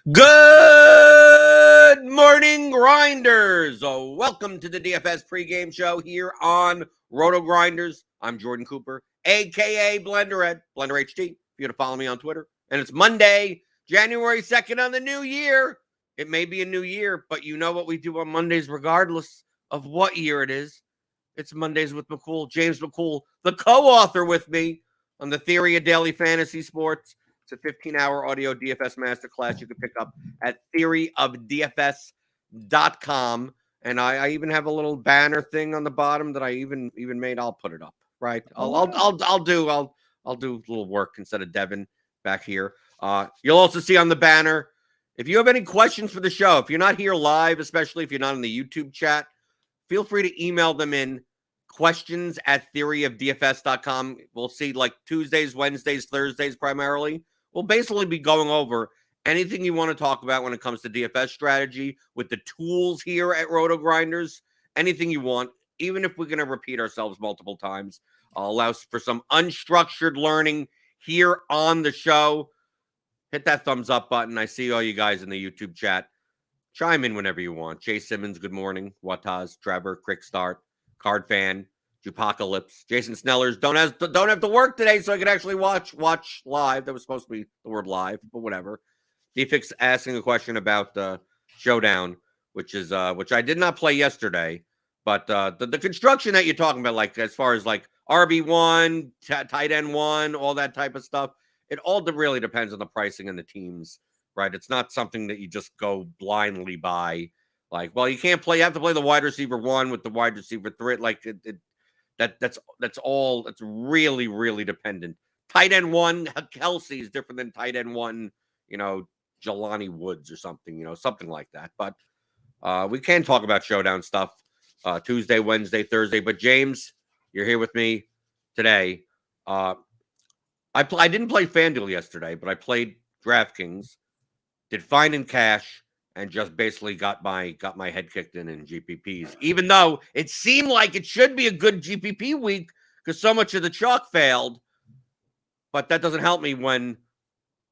Good morning, Grinders. Welcome to the DFS pregame show here on RotoGrinders. I'm Jordan Cooper, a.k.a. Blender HT, if you're to follow me on Twitter. And it's Monday, January 2nd on the new year. It may be a new year, but you know what we do on Mondays regardless of what year it is. It's Mondays with McCool. James McCool, the co-author with me on the Theory of Daily Fantasy Sports. It's a 15-hour audio DFS masterclass you can pick up at theoryofdfs.com. And I even have a little banner thing on the bottom that I even made. I'll put it up, right? I'll do a little work instead of Devin back here. You'll also see on the banner, if you have any questions for the show, if you're not here live, especially if you're not in the YouTube chat, feel free to email them in. Questions at theoryofdfs.com. We'll see like Tuesdays, Wednesdays, Thursdays primarily. We'll basically be going over anything you want to talk about when it comes to DFS strategy with the tools here at RotoGrinders. Anything you want, even if we're going to repeat ourselves multiple times. Allows for some unstructured learning here on the show. Hit that thumbs up button. I see all you guys in the YouTube chat. Chime in whenever you want. Jay Simmons, good morning. Wataz, Trevor, Quick Start, Card Fan, Jupocalypse, Jason Snellers. Don't have to work today, so I can actually watch live. That was supposed to be the word live, but whatever. Defix asking a question about the Showdown, which I did not play yesterday, but the construction that you're talking about, like as far as like RB1, tight end 1, all that type of stuff, it all really depends on the pricing and the teams, right? It's not something that you just go blindly by. Like, well, you can't play. You have to play the wide receiver 1 with the wide receiver 3. Like that's all. It's really, really dependent. Tight end 1, Kelsey is different than tight end 1. Jelani Woods or something. Something like that. But we can talk about Showdown stuff Tuesday, Wednesday, Thursday. But James, you're here with me today. I didn't play FanDuel yesterday, but I played DraftKings. Did fine in cash. And just basically got my head kicked in GPPs, even though it seemed like it should be a good GPP week because so much of the chalk failed. But that doesn't help me when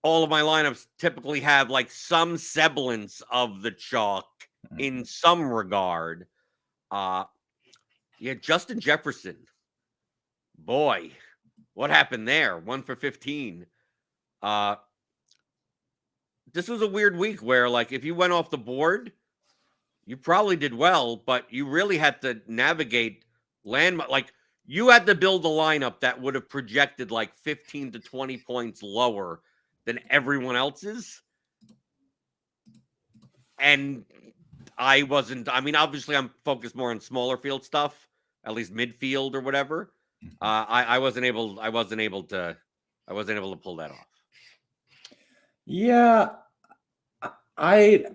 all of my lineups typically have like some semblance of the chalk in some regard. Justin Jefferson. Boy, what happened there? 1 for 15. This was a weird week where, like, if you went off the board, you probably did well, but you really had to navigate like, you had to build a lineup that would have projected like 15 to 20 points lower than everyone else's. And I wasn't, obviously I'm focused more on smaller field stuff, at least midfield or whatever. I wasn't able to pull that off. Yeah, I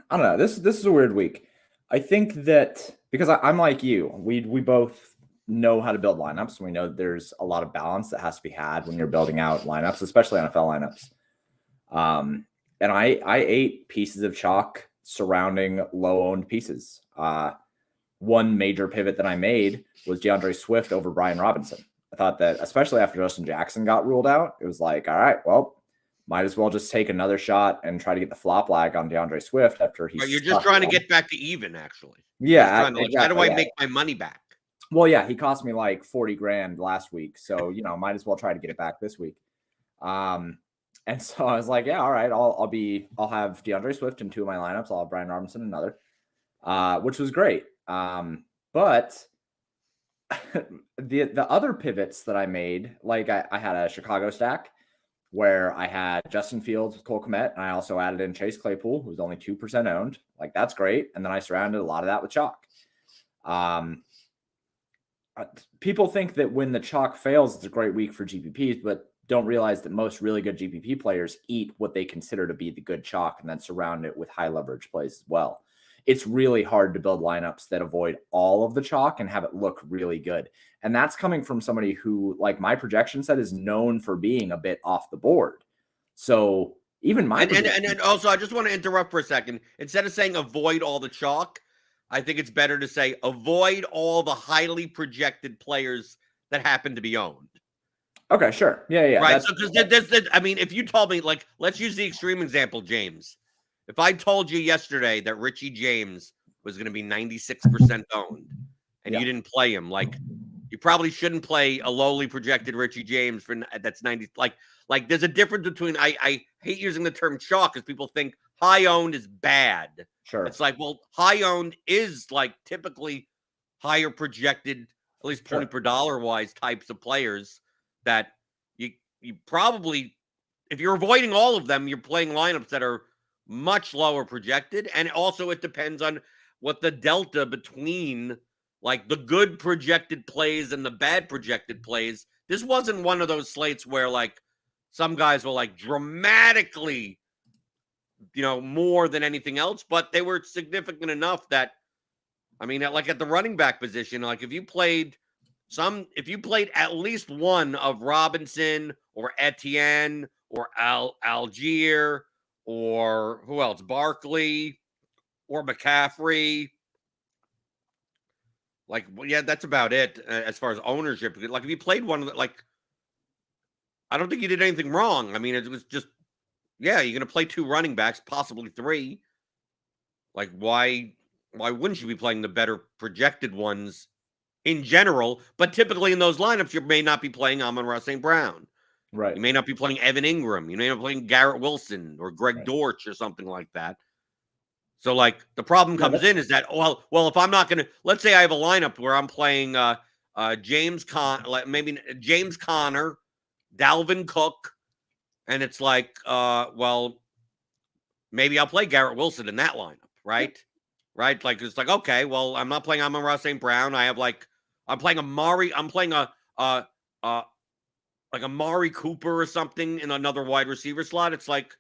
don't know. This is a weird week. I think that because I'm like you, we both know how to build lineups. We know there's a lot of balance that has to be had when you're building out lineups, especially NFL lineups. And I ate pieces of chalk surrounding low-owned pieces. One major pivot that I made was DeAndre Swift over Brian Robinson. I thought that, especially after Justin Jackson got ruled out, it was like, all right, well, might as well just take another shot and try to get the flop lag on DeAndre Swift after he's. You're just trying to get back to even, actually. Yeah. Exactly, how do I make my money back? Well, yeah, he cost me like 40 grand last week. So, might as well try to get it back this week. And so I was like, yeah, all right, I'll have DeAndre Swift in 2 of my lineups. I'll have Brian Robinson in another, which was great. But the other pivots that I made, like I had a Chicago stack where I had Justin Fields with Cole Kmet, and I also added in Chase Claypool, who's only 2% owned. Like, that's great. And then I surrounded a lot of that with chalk. People think that when the chalk fails, it's a great week for GPPs, but don't realize that most really good GPP players eat what they consider to be the good chalk and then surround it with high leverage plays as well. It's really hard to build lineups that avoid all of the chalk and have it look really good. And that's coming from somebody who, like my projection set, is known for being a bit off the board. So even my and also, I just want to interrupt for a second. Instead of saying avoid all the chalk, I think it's better to say avoid all the highly projected players that happen to be owned. Okay, sure. Yeah. Right. So because I mean, if you told me, like, let's use the extreme example, James. If I told you yesterday that Richie James was going to be 96% owned and you didn't play him, like, you probably shouldn't play a lowly projected Richie James that's 90. Like there's a difference between, I hate using the term chalk because people think high owned is bad. Sure. It's like, well, high owned is like typically higher projected, at least point per dollar wise types of players that you probably, if you're avoiding all of them, you're playing lineups that are much lower projected. And also it depends on what the delta between like the good projected plays and the bad projected plays. This wasn't one of those slates where like some guys were like dramatically, more than anything else, but they were significant enough that, I mean, like at the running back position, like if you played at least one of Robinson or Etienne or Algier or who else, Barkley or McCaffrey, like, well, yeah, that's about it as far as ownership. Like if you played one of the, like, I don't think you did anything wrong. I mean, it was just, yeah, you're going to play 2 running backs, possibly 3. Like why wouldn't you be playing the better projected ones in general? But typically in those lineups, you may not be playing Amon-Ra St. Brown. Right. You may not be playing Evan Ingram. You may not be playing Garrett Wilson or Greg Dortch or something like that. So, like, the problem comes in is that, well, if I'm not going to, let's say I have a lineup where I'm playing James Conner, Dalvin Cook, and it's like, well, maybe I'll play Garrett Wilson in that lineup, right? Right? Like, it's like, okay, well, I'm not playing Amon-Ra St. Brown. I'm playing Amari Cooper or something in another wide receiver slot. It's like,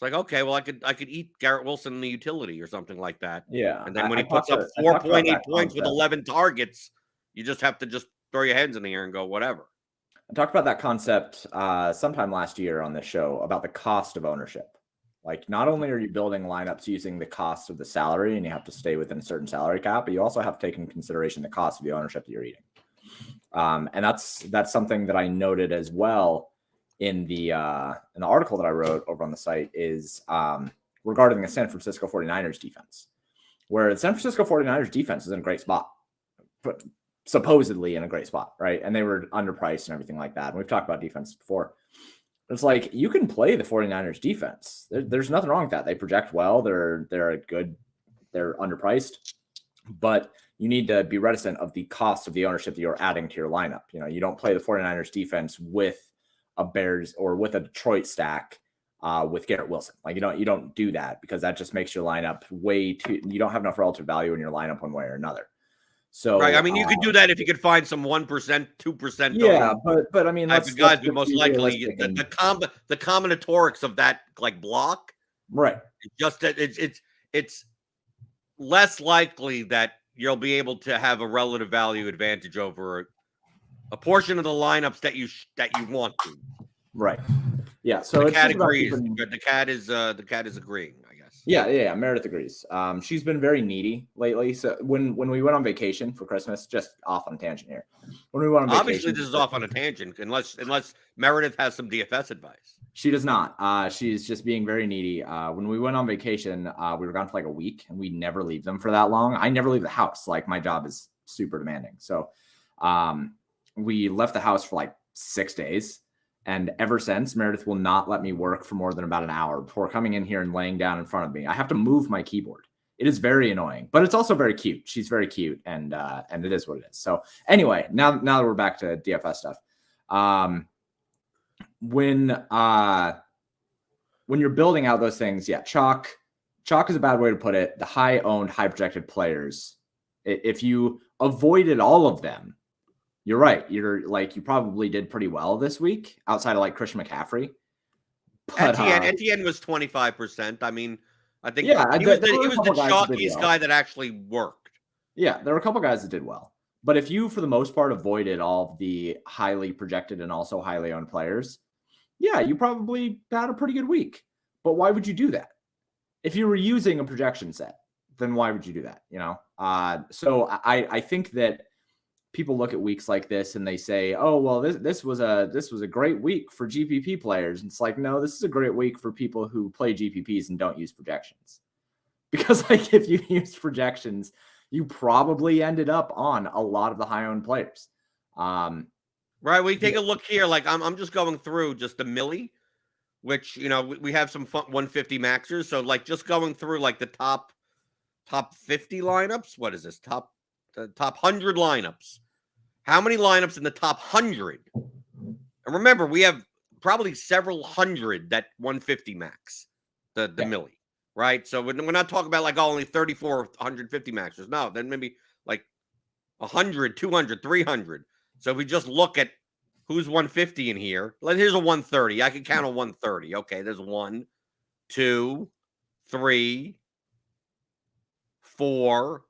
okay, well, I could eat Garrett Wilson in the utility or something like that. Yeah. And then when he puts up 4.8 points with 11 targets, you just have to just throw your hands in the air and go, whatever. I talked about that concept sometime last year on this show about the cost of ownership. Like, not only are you building lineups using the cost of the salary and you have to stay within a certain salary cap, but you also have to take into consideration the cost of the ownership that you're eating. And that's something that I noted as well in the article that I wrote over on the site is regarding the San Francisco 49ers defense, where the San Francisco 49ers defense is in a great spot, but supposedly in a great spot, right? And they were underpriced and everything like that. And we've talked about defense before. It's like, you can play the 49ers defense. There's nothing wrong with that. They project well. They're underpriced, but you need to be reticent of the cost of the ownership that you're adding to your lineup. You don't play the 49ers defense with a Bears or with a Detroit stack with Garrett Wilson. Like, you don't do that, because that just makes your lineup you don't have enough relative value in your lineup one way or another. So, right. I mean, you could do that if you could find some 1%, 2%. Yeah, but I mean, that's guys who most likely the combinatorics of that, like, block. Right. It's less likely that you'll be able to have a relative value advantage over a portion of the lineups that you want to. Right. Yeah. So the cat agrees. The cat is agreeing, I guess. Yeah. Meredith agrees. She's been very needy lately. So when we went on vacation for Christmas, just off on a tangent here. When we went on vacation, obviously this is off on a tangent, unless Meredith has some DFS advice. She does not. She's just being very needy. When we went on vacation, we were gone for like a week, and we never leave them for that long. I never leave the house. Like, my job is super demanding. So we left the house for like 6 days. And ever since, Meredith will not let me work for more than about an hour before coming in here and laying down in front of me. I have to move my keyboard. It is very annoying, but it's also very cute. She's very cute, and it is what it is. So anyway, now that we're back to DFS stuff, when you're building out those things, yeah, chalk is a bad way to put it. The high owned, high projected players, if you avoided all of them, you're right. You probably did pretty well this week outside of like Christian McCaffrey. But, Etienne was 25%. I mean, I think he was the chalkiest guy that actually worked. Yeah, there were a couple guys that did well. But if you, for the most part, avoided all of the highly projected and also highly owned players, yeah, you probably had a pretty good week. But why would you do that? If you were using a projection set, then why would you do that? So I think that people look at weeks like this and they say, "Oh, well, this was a great week for GPP players." And it's like, no, this is a great week for people who play GPPs and don't use projections. Because like if you use projections, you probably ended up on a lot of the high-owned players. Right. We take a look here. Like I'm just going through just the milli, which we have some fun 150 maxers. So like just going through like the top 50 lineups. What is this? Top 100 lineups. How many lineups in the top 100? And remember, we have probably several hundred that 150 max the milli, right? So we're not talking about like only 34 150 maxers. No, then maybe like 100, 200, 300. So if we just look at who's 150 in here, here's a 130. I can count a 130. Okay, there's 1, 2, 3, 4.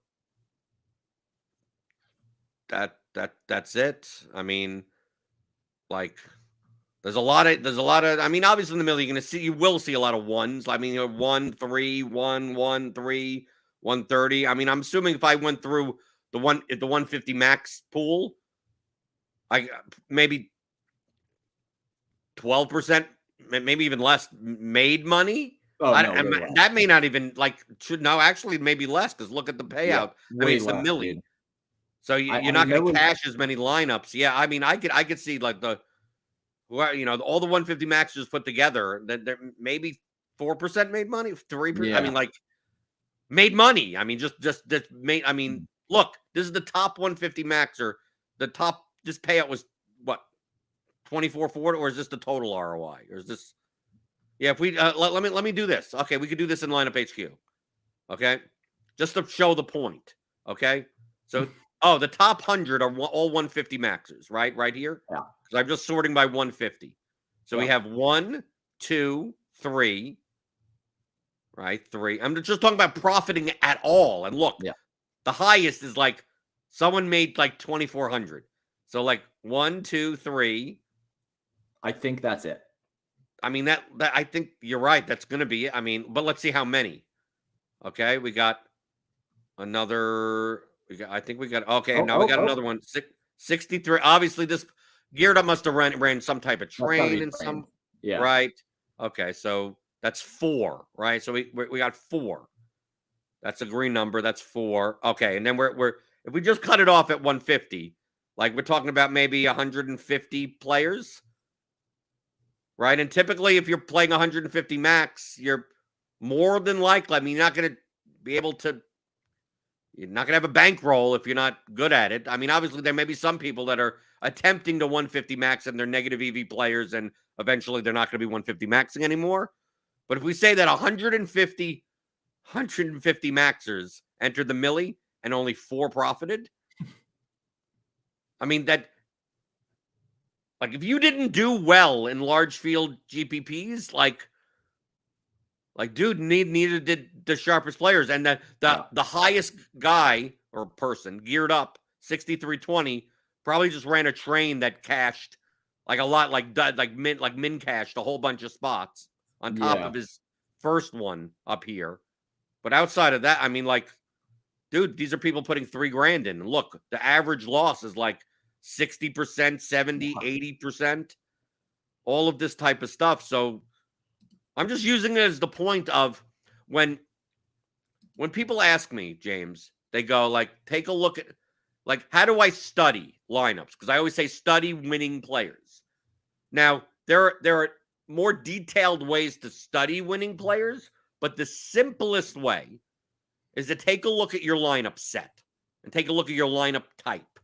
That's it. I mean, like there's a lot of I mean, obviously in the middle you will see a lot of ones. I mean, 1, 3, 1, 1, 3, 130. I mean, I'm assuming if I went through the 150 max pool, I maybe 12%, maybe even less made money. Oh, no, that may not even actually maybe less because look at the payout. I mean, it's the milli. Dude. So you're not going to cash as many lineups. Yeah, I mean, I could see like all the 150 maxers put together. That maybe 4% made money, 3%. Yeah. I mean, like made money. I mean, just made. I mean, look, this is the top 150 maxer. This payout was what 24.4, or is this the total ROI, or is this? Yeah, if we let me do this. Okay, we could do this in lineup HQ. Okay, just to show the point. Okay, so. Oh, the top 100 are all 150 maxers, right? Right here? Yeah. Because I'm just sorting by 150. So we have 1, 2, 3. Right? 3. I'm just talking about profiting at all. And look, the highest is like someone made like 2,400. So like 1, 2, 3. I think that's it. I mean, that I think you're right. That's going to be it. I mean, but let's see how many. Okay, we got another... I think we got another one. 63. Obviously, this geared up must have ran some type of train and some. Yeah. Right. Okay, so that's 4. Right. So we got 4. That's a green number. That's 4. Okay, and then we're if we just cut it off at 150, like we're talking about maybe 150 players. Right, and typically if you're playing 150 max, you're more than likely. I mean, you're not going to be able to. You're not going to have a bankroll if you're not good at it. I mean, obviously, there may be some people that are attempting to 150 max and they're negative EV players, and eventually they're not going to be 150 maxing anymore. But if we say that 150 maxers entered the milli and only 4 profited, I mean, that, like, if you didn't do well in large field GPPs, like dude, needed the sharpest players, and the highest guy or person geared up 6320 probably just ran a train that cashed like a lot, like min cashed a whole bunch of spots on top of his first one up here. But outside of that, I mean, like, dude, these are people putting $3,000 in. And look, the average loss is like 60%, 70, 80%, all of this type of stuff. So I'm just using it as the point of when people ask me, James, they go like, take a look at, like, how do I study lineups? Because I always say study winning players. Now, there are more detailed ways to study winning players, but the simplest way is to take a look at your lineup set and take a look at your lineup type,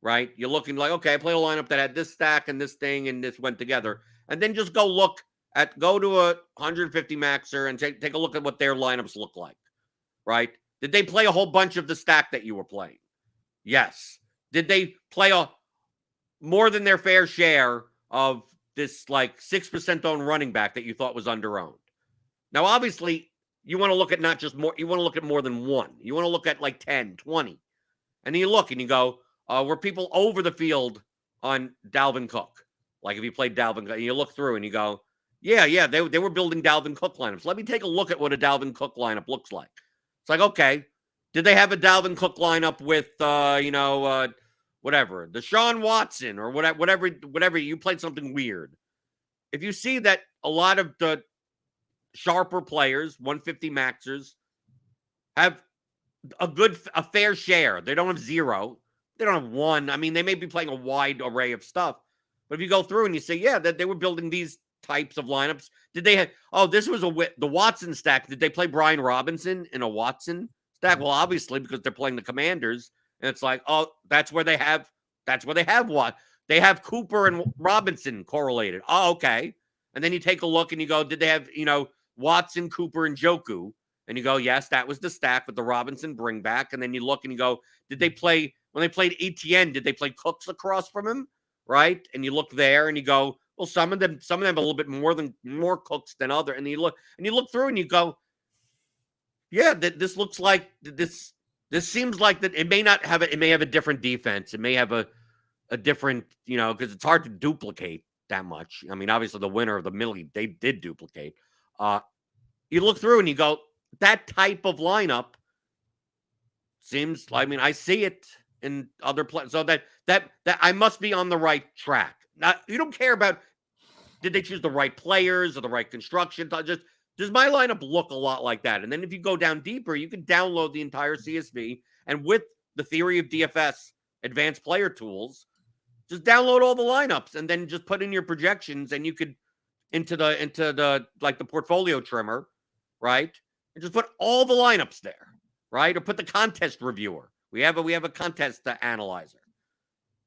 right? You're looking like, okay, I played a lineup that had this stack and this thing and this went together. And then just go to a 150 maxer and take a look at what their lineups look like, right? Did they play a whole bunch of the stack that you were playing? Yes. Did they play more than their fair share of this like 6% owned running back that you thought was under-owned? Now, obviously, you want to look at not just more, you want to look at more than one. You want to look at like 10, 20. And then you look and you go, were people over the field on Dalvin Cook? Like if you played Dalvin Cook, and you look through and you go, yeah, they were building Dalvin Cook lineups. Let me take a look at what a Dalvin Cook lineup looks like. It's like, okay, did they have a Dalvin Cook lineup with, whatever, Deshaun Watson or whatever, you played something weird. If you see that a lot of the sharper players, 150 maxers, have a fair share. They don't have 0. They don't have 1. I mean, they may be playing a wide array of stuff. But if you go through and you say, yeah, that they were building these types of lineups. Did they have, this was the Watson stack. Did they play Brian Robinson in a Watson stack? Well, obviously, because they're playing the Commanders. And it's like, that's where they have what? They have Cooper and Robinson correlated. Oh, okay. And then you take a look and you go, did they have, Watson, Cooper, and Njoku? And you go, yes, that was the stack with the Robinson bring back. And then you look and you go, did they play, when they played ETN, did they play Cooks across from him? Right? And you look there and you go, well, some of them a little bit more Cooks than other. And you look through and you go, yeah, this looks like this seems like that it may have a different defense. It may have a different, because it's hard to duplicate that much. I mean, obviously the winner of the Millie, they did duplicate. You look through and you go, that type of lineup seems, I mean, I see it in other players. So that I must be on the right track. Now, you don't care about, did they choose the right players or the right construction? Just, does my lineup look a lot like that? And then if you go down deeper, you can download the entire CSV. And with the theory of DFS advanced player tools, just download all the lineups and then just put in your projections, and you could into the like the portfolio trimmer, right? And just put all the lineups there, right? Or put the contest reviewer. We have a contest analyzer.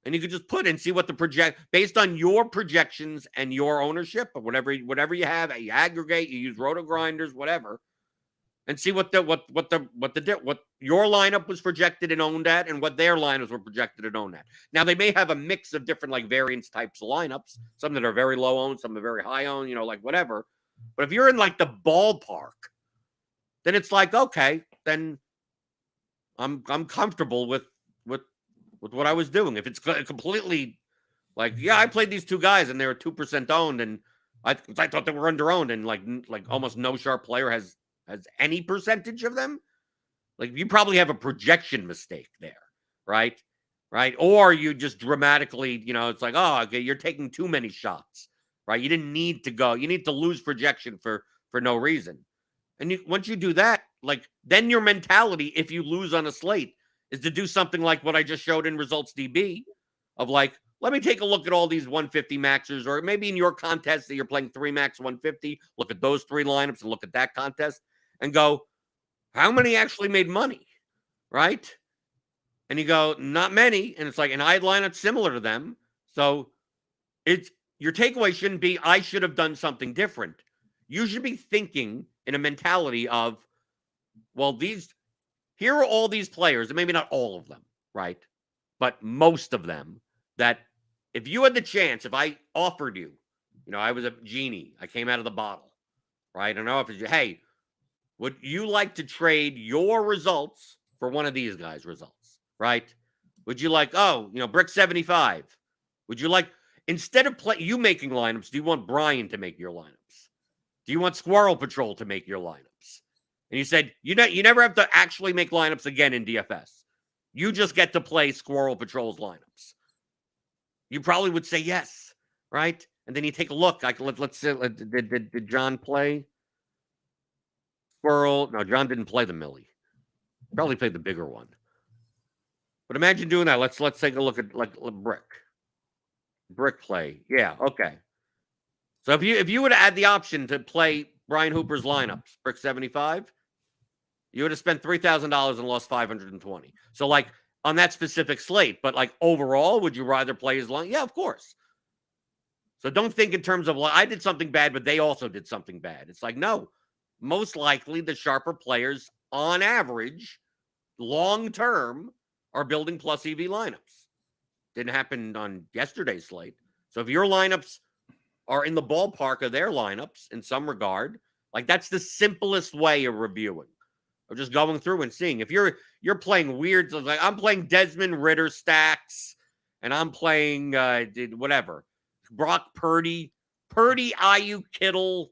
And you can just put and see what the based on your projections and your ownership or whatever you have, you aggregate, you use RotoGrinders, whatever, and see what your lineup was projected and owned at, and what their lineups were projected and owned at. Now they may have a mix of different like variance types of lineups, some that are very low owned, some are very high owned, like whatever. But if you're in like the ballpark, then it's like, okay, then I'm comfortable with what I was doing. If it's completely like, yeah, I played these 2 guys and they were 2% owned, and I thought they were under owned, and like almost no sharp player has any percentage of them. Like, you probably have a projection mistake there, right? Or you just dramatically, it's like, oh, okay, you're taking too many shots, right? You didn't need to go. You need to lose projection for no reason. And once you do that, like, then your mentality, if you lose on a slate, is to do something like what I just showed in Results DB, of like, let me take a look at all these 150 maxers, or maybe in your contest that you're playing 3 max 150, look at those 3 lineups and look at that contest and go, how many actually made money, right? And you go, not many. And it's like, and I had lineups similar to them. So your takeaway shouldn't be, I should have done something different. You should be thinking in a mentality of, well, here are all these players, and maybe not all of them, right? But most of them, that if you had the chance, if I offered you, I was a genie, I came out of the bottle, right? And I offered you, hey, would you like to trade your results for one of these guys' results, right? Would you like, Brick 75? Would you like, instead of you making lineups, do you want Brian to make your lineups? Do you want Squirrel Patrol to make your lineups? And you said, you never have to actually make lineups again in DFS. You just get to play Squirrel Patrol's lineups. You probably would say yes, right? And then you take a look. Let's say, did John play Squirrel? No, John didn't play the Millie. Probably played the bigger one. But imagine doing that. Let's take a look at like Brick play. Yeah, okay. So if you would have had the option to play Brian Hooper's lineups, Brick 75, you would have spent $3,000 and lost $520. So like on that specific slate, but like overall, would you rather play his line? Yeah, of course. So don't think in terms of, well, I did something bad, but they also did something bad. It's like, no, most likely the sharper players on average, long term, are building plus EV lineups. Didn't happen on yesterday's slate. So if your lineups are in the ballpark of their lineups in some regard, like, that's the simplest way of reviewing, or just going through and seeing. If you're playing weird, like I'm playing Desmond Ritter stacks, and I'm playing whatever, Brock Purdy, Ayuk, Kittle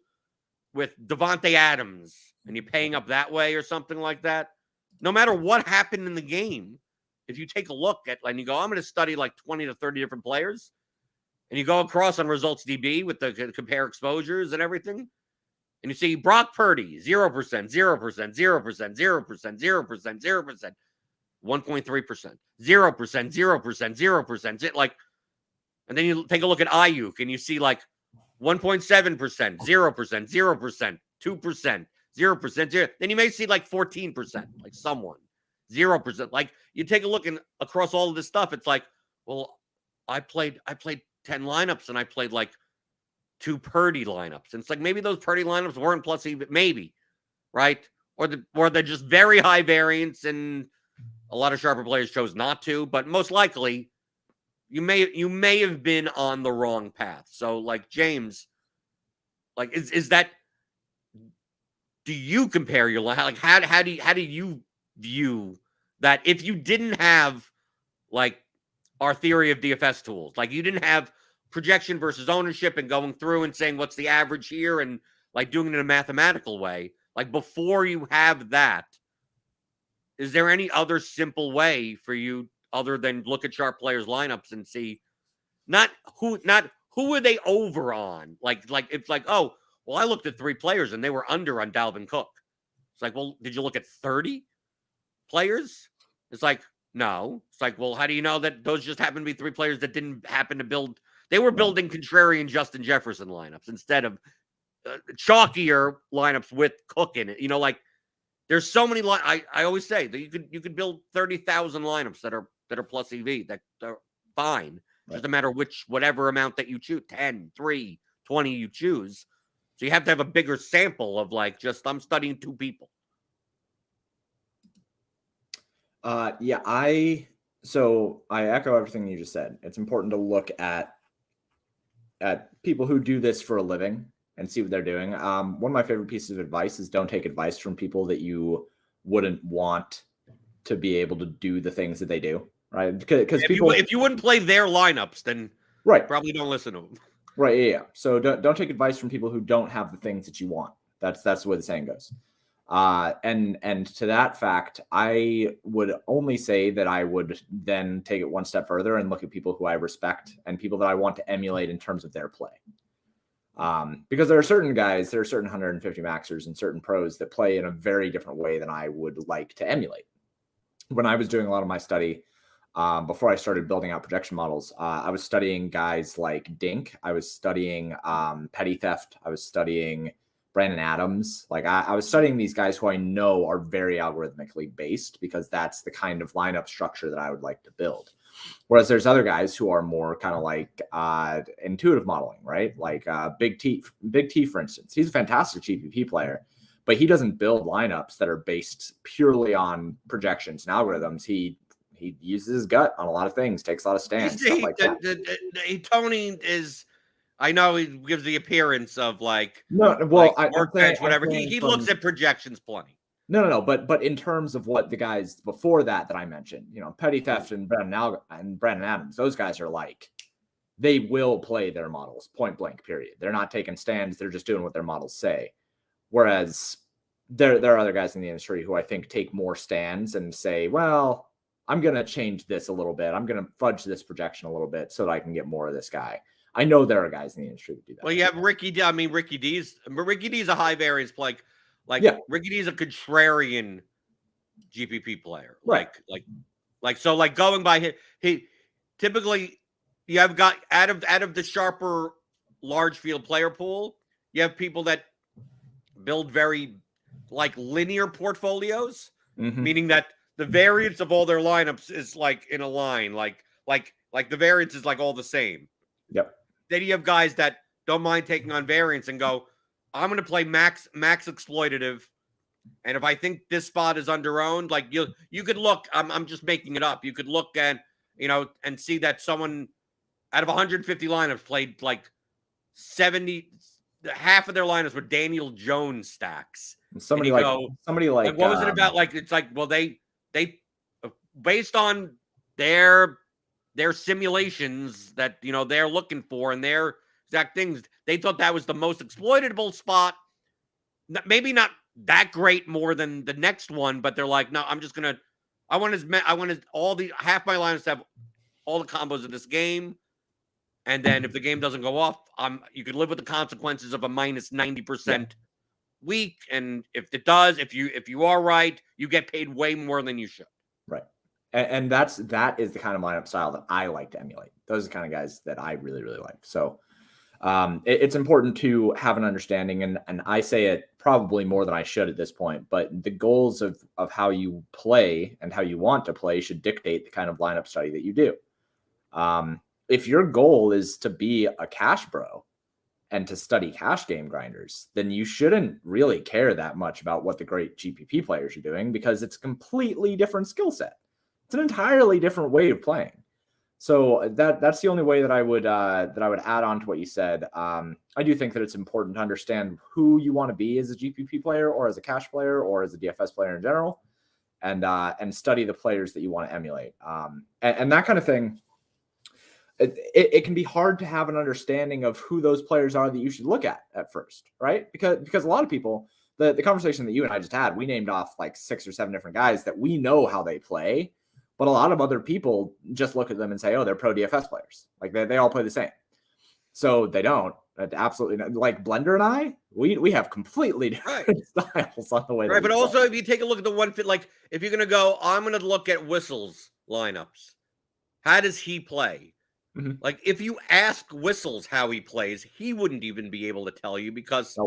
with Devontae Adams, and you're paying up that way or something like that, no matter what happened in the game, if you take a look at, and you go, I'm going to study like 20 to 30 different players, and you go across on results DB with the compare exposures and everything, and you see Brock Purdy, 0%, 0%, 0%, 0%, 0%, 0%, 0%, 1.3%, 0%, 0%, 0%, like, and then you take a look at Ayuk and you see like 1.7%, 0%, 0%, 2%, 0%, then you may see like 14%, like someone, 0%. Like you take a look and across all of this stuff, it's like, well, I played 10 lineups and I played like 2 Purdy lineups. And it's like maybe those Purdy lineups weren't plus even, maybe, right? Or they're just very high variance and a lot of sharper players chose not to, but most likely you may have been on the wrong path. So like James, like is that, do you compare your line? Like how do you view that if you didn't have like our theory of DFS tools, like you didn't have projection versus ownership and going through and saying what's the average here and like doing it in a mathematical way, like before you have that, is there any other simple way for you other than look at sharp players' lineups and see not who are they over on? Like it's like, oh, well, I looked at 3 players and they were under on Dalvin Cook. It's like, well, did you look at 30 players? It's like, no. It's like, well, how do you know that those just happen to be 3 players that didn't happen to build? They were building contrarian Justin Jefferson lineups instead of chalkier lineups with Cook in it. You know, like there's so many. I always say that you could build 30,000 lineups that are plus EV that are fine. Right. Just no matter whatever amount that you choose, 10, 3, 20 you choose. So you have to have a bigger sample of like just I'm studying 2 people. Yeah, I echo everything you just said. It's important to look at people who do this for a living and see what they're doing. One of my favorite pieces of advice is don't take advice from people that you wouldn't want to be able to do the things that they do, right? Because if you wouldn't play their lineups, then right, probably don't listen to them. Right, yeah. So don't take advice from people who don't have the things that you want. That's the way the saying goes. And to that fact, I would only say that I would then take it one step further and look at people who I respect and people that I want to emulate in terms of their play. Because there are certain guys, there are certain 150 maxers and certain pros that play in a very different way than I would like to emulate. When I was doing a lot of my study, before I started building out projection models, I was studying guys like Dink. I was studying Petty Theft. I was studying Brandon Adams. Like I was studying these guys who I know are very algorithmically based because that's the kind of lineup structure that I would like to build. Whereas there's other guys who are more kind of like intuitive modeling, right? Like Big T, for instance. He's a fantastic GPP player, but he doesn't build lineups that are based purely on projections and algorithms. He uses his gut on a lot of things, takes a lot of stands, stuff like that. Tony is, I know he gives the appearance of like workbench, whatever. He looks at projections plenty. No. But in terms of what the guys before that I mentioned, you know, Petty Theft and Brandon Adams, those guys are like, they will play their models point blank, period. They're not taking stands. They're just doing what their models say. Whereas there are other guys in the industry who I think take more stands and say, well, I'm going to change this a little bit. I'm going to fudge this projection a little bit so that I can get more of this guy. I know there are guys in the industry that do that. Well, you have Ricky D. I mean, Ricky D's a high variance play. Like Ricky D is a contrarian GPP player. Right. So going by he typically you have got out of the sharper large field player pool, you have people that build very like linear portfolios, meaning that the variance of all their lineups is like in a line, like the variance is like all the same. Yep. Then you have guys that don't mind taking on variance and go, I'm going to play max exploitative, and if I think this spot is underowned, like you could look. I'm just making it up. You could look at and see that someone out of 150 lineups played like 70. Half of their lineups were Daniel Jones stacks. Somebody like what was it about? Like it's like, well, they based on their simulations that they're looking for and their exact things, they thought that was the most exploitable spot. Maybe not that great more than the next one, but they're like, no, I'm just gonna I want half my lineups to have all the combos of this game. And then if the game doesn't go off, you could live with the consequences of a minus 90% week. And if it does, if you are right, you get paid way more than you should. Right. And that is the kind of lineup style that I like to emulate. Those are the kind of guys that I really, really like. So it's important to have an understanding, and I say it probably more than I should at this point, but the goals of how you play and how you want to play should dictate the kind of lineup study that you do. If your goal is to be a cash bro and to study cash game grinders, then you shouldn't really care that much about what the great GPP players are doing, because it's a completely different skill set. It's an entirely different way of playing. So that's the only way that I would add on to what you said. I do think that it's important to understand who you want to be as a GPP player, or as a cash player, or as a DFS player in general, and study the players that you want to emulate. And that kind of thing. It can be hard to have an understanding of who those players are that you should look at first, right? Because a lot of people, the conversation that you and I just had, we named off like 6 or 7 different guys that we know how they play, but a lot of other people just look at them and say, oh, they're pro DFS players. Like they all play the same. So they don't. Absolutely not. Like Blender and I, we have completely different styles on the way. Right, but also if you take a look at the one fit, like if you're gonna go, I'm gonna look at Whistle's lineups. How does he play? Mm-hmm. Like if you ask Whistles how he plays, he wouldn't even be able to tell you, because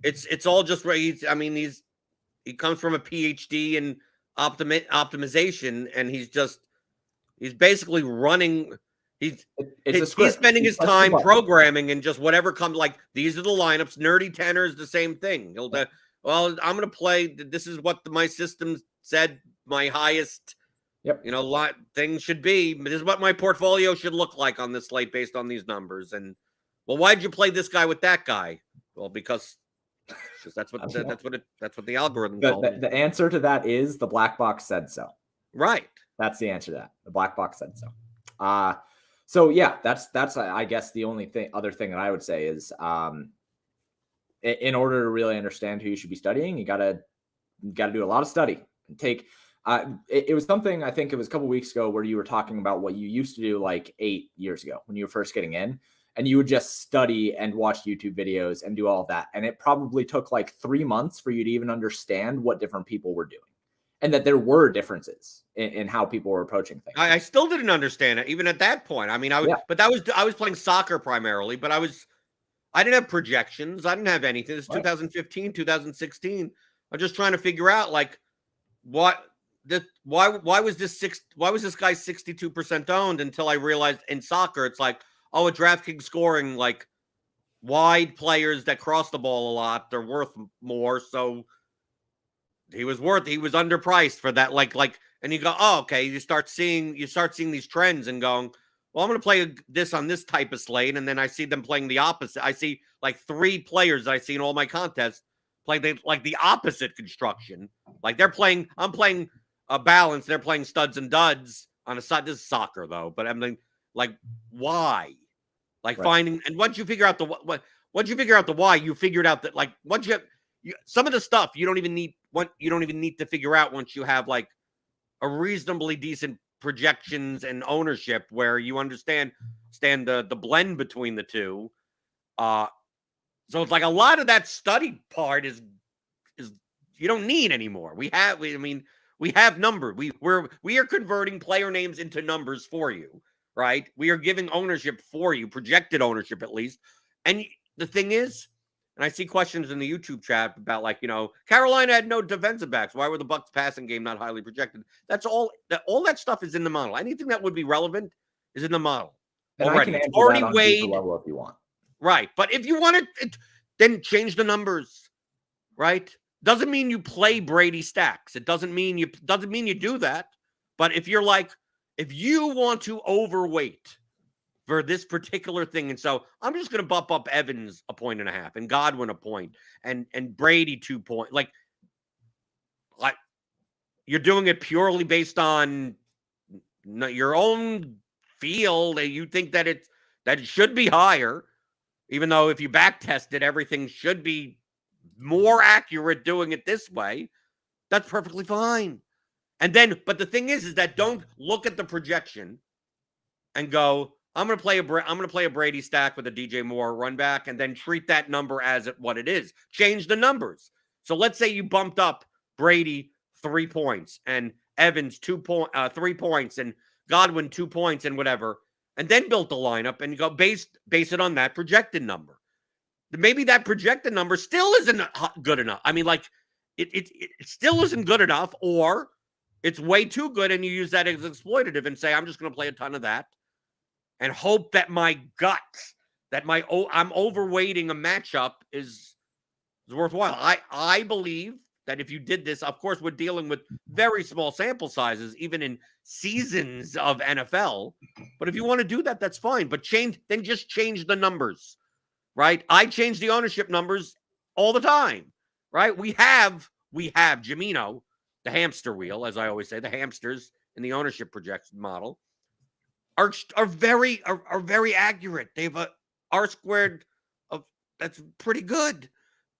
it's all just right. He comes from a PhD in optimization, and he's basically running. He's spending his time programming, and just whatever comes, like these are the lineups. Nerdy Tenor is the same thing. Well, I'm going to play. This is what my system said my highest, thing should be. This is what my portfolio should look like on this slate based on these numbers. And well, why'd you play this guy with that guy? Well, because that's what the algorithm called it. The answer to that is the black box said so. Right. That's the answer to that. The black box said so. So yeah, that's I guess the only other thing that I would say is, in order to really understand who you should be studying, you gotta do a lot of study. It was something, I think it was a couple weeks ago, where you were talking about what you used to do like 8 years ago when you were first getting in, and you would just study and watch YouTube videos and do all of that. And it probably took like 3 months for you to even understand what different people were doing, and that there were differences in how people were approaching things. I still didn't understand it even at that point. I mean, I was playing soccer primarily, but I didn't have projections. I didn't have anything. It's 2015, 2016. I'm just trying to figure out like why was this guy 62% owned, until I realized in soccer it's like, oh, a DraftKings scoring, like wide players that cross the ball a lot, they're worth more. So he was underpriced for that. Like, and you go, oh, okay. You start seeing these trends and going, well, I'm going to play this on this type of slate. And then I see them playing the opposite. I see like 3 players that I see in all my contests play the opposite construction. Like I'm playing a balance. They're playing studs and duds on a side. This is soccer though, but I mean, like, why? Like finding, and once you figure out the why, you figured out that like once some of the stuff you don't even need to figure out once you have like a reasonably decent projections and ownership where you understand the blend between the two. So it's like a lot of that study part is you don't need anymore. We have number. We are converting player names into numbers for you, right? We are giving ownership for you, projected ownership at least. And the thing is, and I see questions in the YouTube chat about like, Carolina had no defensive backs. Why were the Bucs passing game not highly projected? That's all that stuff is in the model. Anything that would be relevant is in the model already. It's already weighed. Level if you want. Right. But if you want it, then change the numbers. Right. Doesn't mean you play Brady stacks. It doesn't mean you do that. But if you're like, if you want to overweight for this particular thing, and so I'm just going to bump up Evans 1.5 points and Godwin 1 point and Brady 2 points. Like you're doing it purely based on your own feel that you think that it should be higher, even though if you back test it, everything should be more accurate doing it this way. That's perfectly fine. And then, but the thing is that don't look at the projection and go, I'm going to play a Brady stack with a DJ Moore run back, and then treat that number as what it is. Change the numbers. So let's say you bumped up Brady 3 points and Evans 3 points and Godwin 2 points and whatever, and then built the lineup and you go base it on that projected number. Maybe that projected number still isn't good enough. I mean, like it still isn't good enough, or it's way too good, and you use that as exploitative and say, I'm just going to play a ton of that and hope that my guts, that I'm overweighting a matchup is worthwhile. I believe that if you did this, of course, we're dealing with very small sample sizes, even in seasons of NFL. But if you want to do that, that's fine. But just change the numbers, right? I change the ownership numbers all the time, right? We have Jamino, the hamster wheel, as I always say, the hamsters in the ownership projection model are very accurate. They have a R squared of that's pretty good.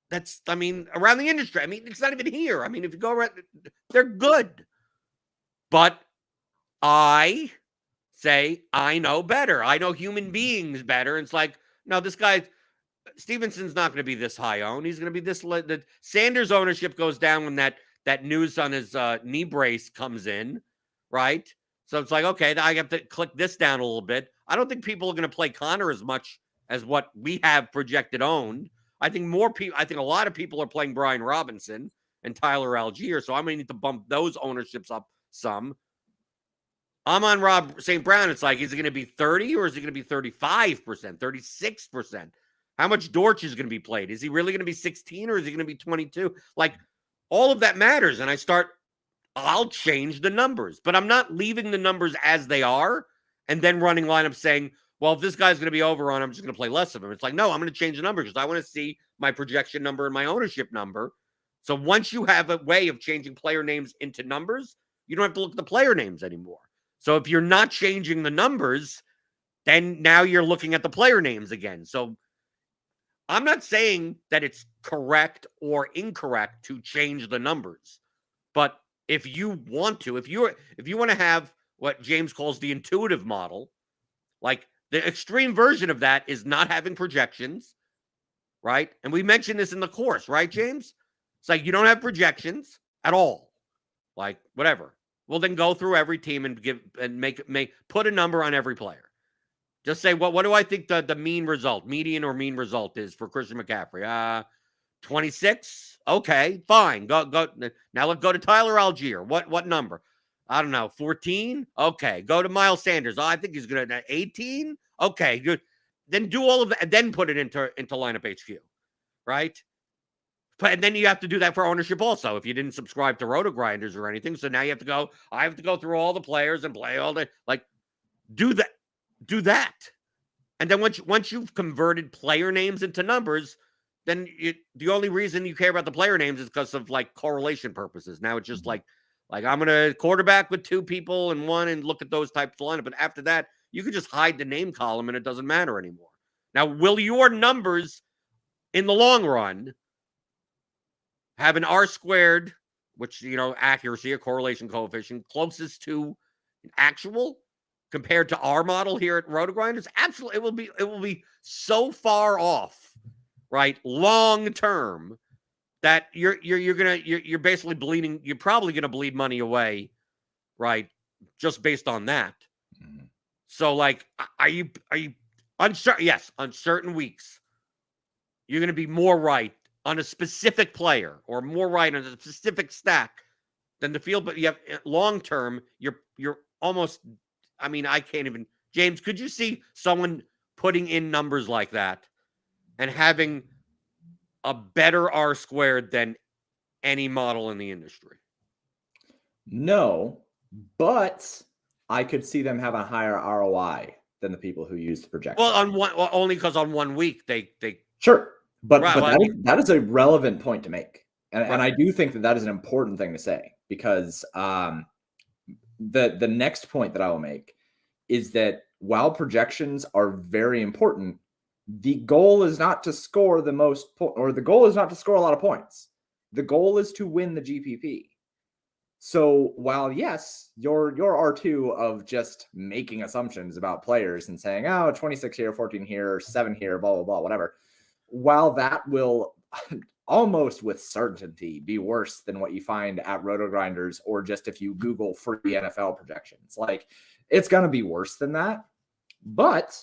That's, I mean, around the industry. I mean, it's not even here. I mean, if you go around, they're good. But I say I know better. I know human beings better. And it's like, no, this guy, Stevenson's not going to be this high owned. He's going to be this. The Sanders ownership goes down when that news on his knee brace comes in, right? So it's like, okay, I have to click this down a little bit. I don't think people are going to play Connor as much as what we have projected owned. I think a lot of people are playing Brian Robinson and Tyler Algier, so I'm going to need to bump those ownerships up some. I'm on Rob St. Brown. It's like, is it going to be 30 or is it going to be 35%, 36%? How much Dortch is going to be played? Is he really going to be 16 or is he going to be 22? Like, all of that matters. And I'll change the numbers, but I'm not leaving the numbers as they are and then running lineups saying, well, if this guy's going to be over on, I'm just going to play less of him. It's like, no, I'm going to change the number because I want to see my projection number and my ownership number. So once you have a way of changing player names into numbers, you don't have to look at the player names anymore. So if you're not changing the numbers, then now you're looking at the player names again. So I'm not saying that it's correct or incorrect to change the numbers, but if you want to, if you want to have what James calls the intuitive model, like the extreme version of that is not having projections, right? And we mentioned this in the course, right, James? It's like you don't have projections at all, like whatever. Well, then go through every team and put a number on every player. Just say, what do I think the median or mean result is for Christian McCaffrey? 26. Okay, fine. Go. Now let's go to Tyler Algier. What number? I don't know. 14. Okay. Go to Miles Sanders. I think he's good at 18. Okay, good. Then do all of that and then put it into lineup HQ, right? And then you have to do that for ownership also if you didn't subscribe to RotoGrinders or anything. So now you have to go. I have to go through all the players and play all the do that. And then once you've converted player names into numbers, then the only reason you care about the player names is because of like correlation purposes. Now it's just like I'm going to quarterback with 2 people and 1 and look at those types of lineup. But after that, you can just hide the name column and it doesn't matter anymore. Now, will your numbers in the long run have an R squared, which, accuracy, a correlation coefficient, closest to an actual compared to our model here at RotoGrinders? Absolutely. It will be so far off, right? Long term that you're basically bleeding. You're probably going to bleed money away, right? Just based on that. Mm-hmm. So like, are you uncertain? Yes. On certain weeks, you're going to be more right on a specific player or more right on a specific stack than the field. But you have long term, you're almost, I mean, I can't even, James, could you see someone putting in numbers like that and having a better R squared than any model in the industry? No, but I could see them have a higher ROI than the people who use the projection. Well, only because on 1 week they sure, but that is a relevant point to make, and I do think that is an important thing to say because the next point that I will make is that while projections are very important, the goal is not to score the most or the goal is not to score a lot of points. The goal is to win the GPP. So while yes, your R2 of just making assumptions about players and saying, oh, 26 here, 14 here, 7 here, blah, blah, blah, whatever, while that will almost with certainty be worse than what you find at RotoGrinders or just if you Google free NFL projections, like it's going to be worse than that. But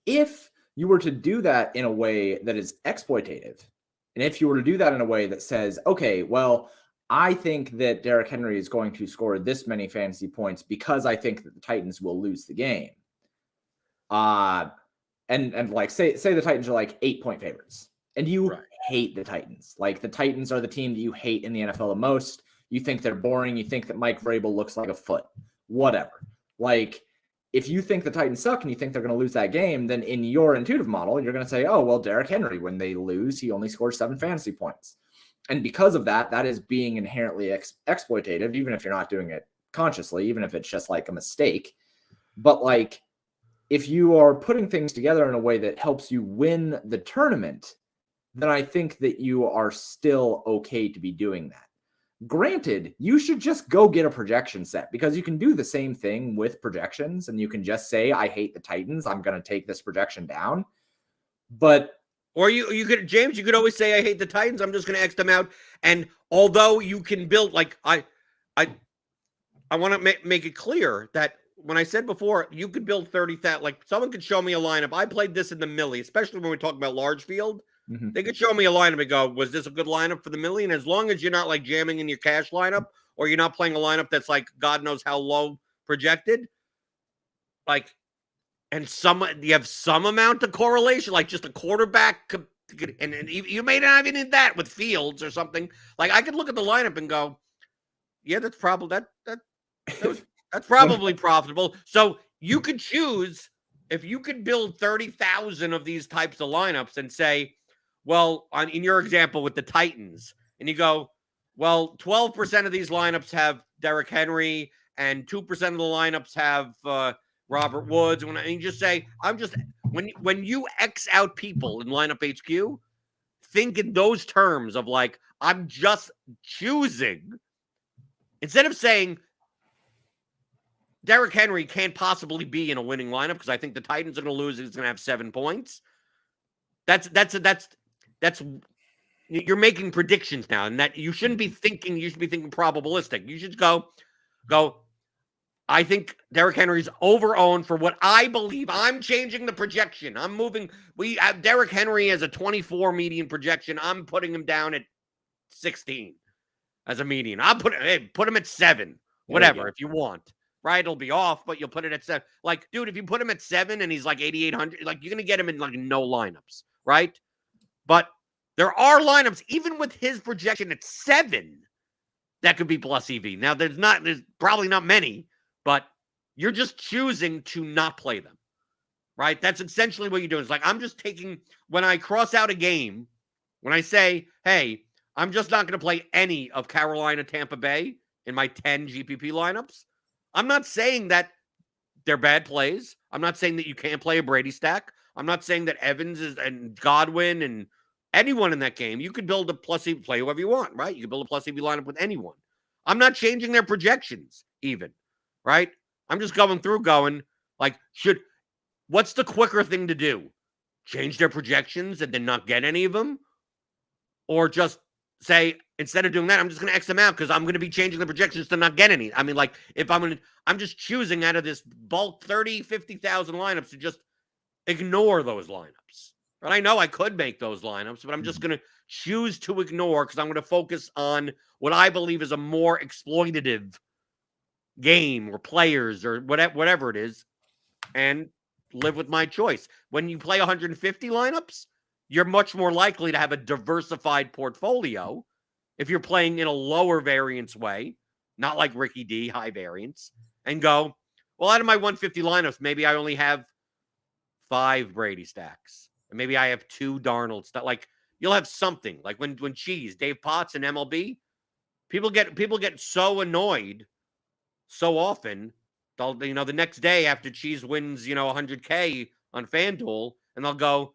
if you were to do that in a way that is exploitative, and if you were to do that in a way that says, okay, well, I think that Derrick Henry is going to score this many fantasy points because I think that the Titans will lose the game. And like say the Titans are like 8-point favorites, and you hate the Titans. Like the Titans are the team that you hate in the NFL the most. You think they're boring. You think that Mike Vrabel looks like a foot. Whatever. Like if you think the Titans suck and you think they're going to lose that game, then in your intuitive model, you're going to say, oh, well, Derrick Henry, when they lose, he only scores 7 fantasy points. And because of that, that is being inherently exploitative, even if you're not doing it consciously, even if it's just like a mistake. But like, if you are putting things together in a way that helps you win the tournament, then I think that you are still okay to be doing that. Granted, you should just go get a projection set because you can do the same thing with projections and you can just say, I hate the Titans. I'm going to take this projection down. But or you could, James, you could always say, I hate the Titans. I'm just going to X them out. And although you can build, like, I want to make it clear that when I said before, you could build 30,000, like someone could show me a lineup. I played this in the millie, especially when we talk about large field. Mm-hmm. They could show me a lineup and go, was this a good lineup for the millie? And as long as you're not like jamming in your cash lineup or you're not playing a lineup that's like God knows how low projected, like, and you have some amount of correlation, like just a quarterback, and you may not even need that with Fields or something. Like I could look at the lineup and go, yeah, that's probably that's probably profitable. So you could choose if you could build 30,000 of these types of lineups and say, well, in your example with the Titans, and you go, well, 12% of these lineups have Derrick Henry, and 2% of the lineups have Robert Woods. And you just say, when you X out people in lineup HQ, think in those terms of like, I'm just choosing, instead of saying Derrick Henry can't possibly be in a winning lineup because I think the Titans are going to lose. He's going to have 7 points. That's you're making predictions now, and that you shouldn't be thinking. You should be thinking probabilistic. You should go. I think Derrick Henry's over-owned for what I believe. I'm changing the projection. I'm moving. We have Derrick Henry as a 24 median projection. I'm putting him down at 16 as a median. I'll put him at 7, whatever, if you want. Right? It'll be off, but you'll put it at 7. Like, dude, if you put him at 7 and he's like 8,800, like you're going to get him in like no lineups, right? But there are lineups, even with his projection at 7, that could be plus EV. Now, there's probably not many, but you're just choosing to not play them, right? That's essentially what you're doing. It's like, I'm just taking, when I cross out a game, when I say, hey, I'm just not going to play any of Carolina, Tampa Bay in my 10 GPP lineups, I'm not saying that they're bad plays. I'm not saying that you can't play a Brady stack. I'm not saying that Evans and Godwin and anyone in that game, you could build a plus EV, play whoever you want, right? You can build a plus EV lineup with anyone. I'm not changing their projections even, right? I'm just going through like, what's the quicker thing to do? Change their projections and then not get any of them? Or say, instead of doing that, I'm just going to X them out because I'm going to be changing the projections to not get any. I mean, like, I'm just choosing out of this bulk 30, 50,000 lineups to just ignore those lineups. But I know I could make those lineups, but I'm just going to choose to ignore because I'm going to focus on what I believe is a more exploitative game or players or whatever it is and live with my choice. When you play 150 lineups, you're much more likely to have a diversified portfolio if you're playing in a lower variance way, not like Ricky D, high variance, and go, well, out of my 150 lineups, maybe I only have 5 Brady stacks. And maybe I have 2 Darnold stacks. Like, you'll have something. Like when Cheese, Dave Potts and MLB, people get so annoyed so often, the next day after Cheese wins, 100K on FanDuel, and they'll go,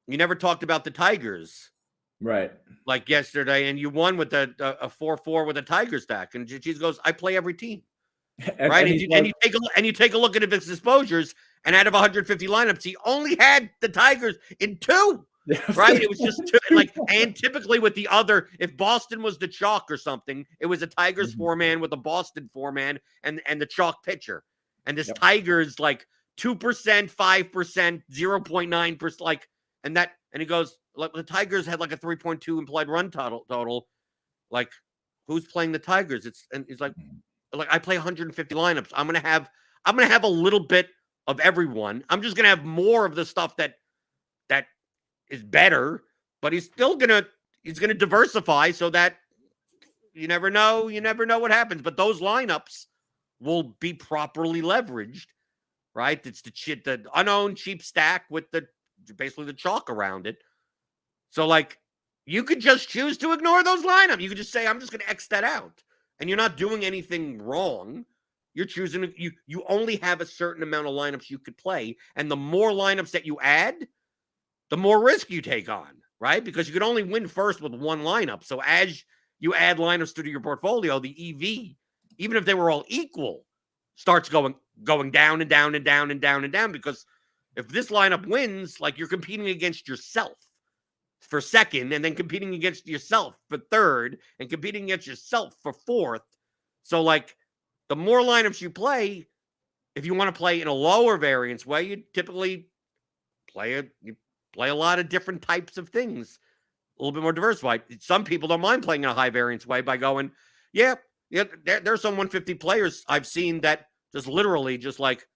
you never talked about the Tigers. Right. like yesterday, and you won with a 4-4 with a Tiger stack. And she goes, I play every team. Right. And you take a look at his exposures, and out of 150 lineups, he only had the Tigers in 2. Right. It was just like, and typically with the other, if Boston was the chalk or something, it was a Tigers 4-man with a Boston 4-man and the chalk pitcher. And this Tigers like 2%, 5%, 0.9%, like, and he goes, like, the Tigers had like a 3.2 implied run total. Like, who's playing the Tigers? And he's like, I play 150 lineups. I'm gonna have a little bit of everyone. I'm just gonna have more of the stuff that is better, but he's gonna diversify so that you never know what happens. But those lineups will be properly leveraged, right? It's the unowned cheap stack with basically the chalk around it. So like, you could just choose to ignore those lineups. You could just say, I'm just gonna X that out. And you're not doing anything wrong. You're choosing, you only have a certain amount of lineups you could play. And the more lineups that you add, the more risk you take on, right? Because you could only win first with one lineup. So as you add lineups to your portfolio, the EV, even if they were all equal, starts going down and down and down and down and down. Because if this lineup wins, like, you're competing against yourself for second, and then competing against yourself for third, and competing against yourself for fourth. So like, the more lineups you play, if you want to play in a lower variance way, you typically play a lot of different types of things, a little bit more diversified. Some people don't mind playing in a high variance way by going, there's some 150 players I've seen that just literally just like,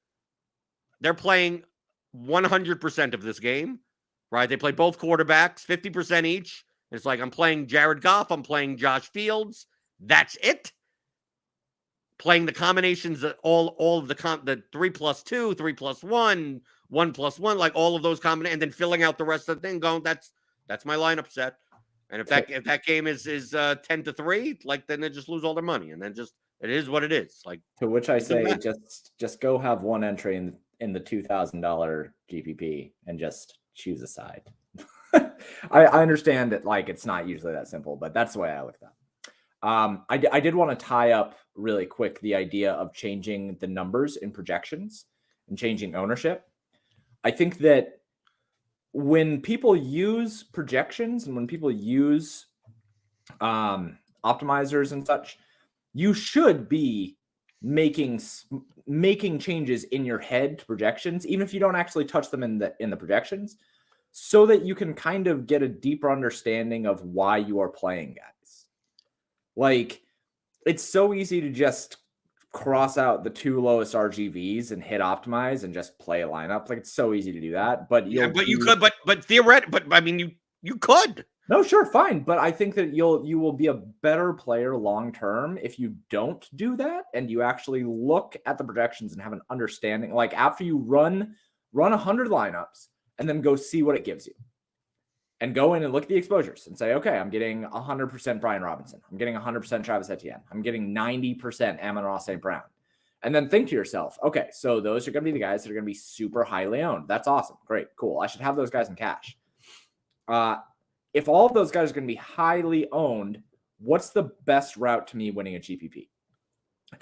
they're playing 100% of this game. Right? They play both quarterbacks, 50% each. It's like, I'm playing Jared Goff, I'm playing Josh Fields. That's it. Playing the combinations that all of the 3+2, 3+1, 1+1, like all of those combinations, and then filling out the rest of the thing, going, that's my lineup set. And if that game is 10-3, like, then they just lose all their money, and then just, it is what it is. Like, to which I say, just go have one entry in the $2,000 GPP and just choose a side. I understand that, like, it's not usually that simple, but that's the way I look at that. I did want to tie up really quick the idea of changing the numbers in projections and changing ownership. I think that when people use projections and when people use optimizers and such, you should be making changes in your head to projections, even if you don't actually touch them in the projections, so that you can kind of get a deeper understanding of why you are playing guys. Like, it's so easy to just cross out the 2 lowest RGVs and hit optimize and just play a lineup. Like, it's so easy to do that, but I mean, you could. No, sure, fine. But I think that you will be a better player long term if you don't do that and you actually look at the projections and have an understanding. Like, after you run 100 lineups and then go see what it gives you. And go in and look at the exposures and say, okay, I'm getting 100% Brian Robinson. I'm getting 100% Travis Etienne. I'm getting 90% Amon-Ra St. Brown. And then think to yourself, okay, so those are going to be the guys that are going to be super highly owned. That's awesome. Great. Cool. I should have those guys in cash. If all of those guys are going to be highly owned, what's the best route to me winning a GPP?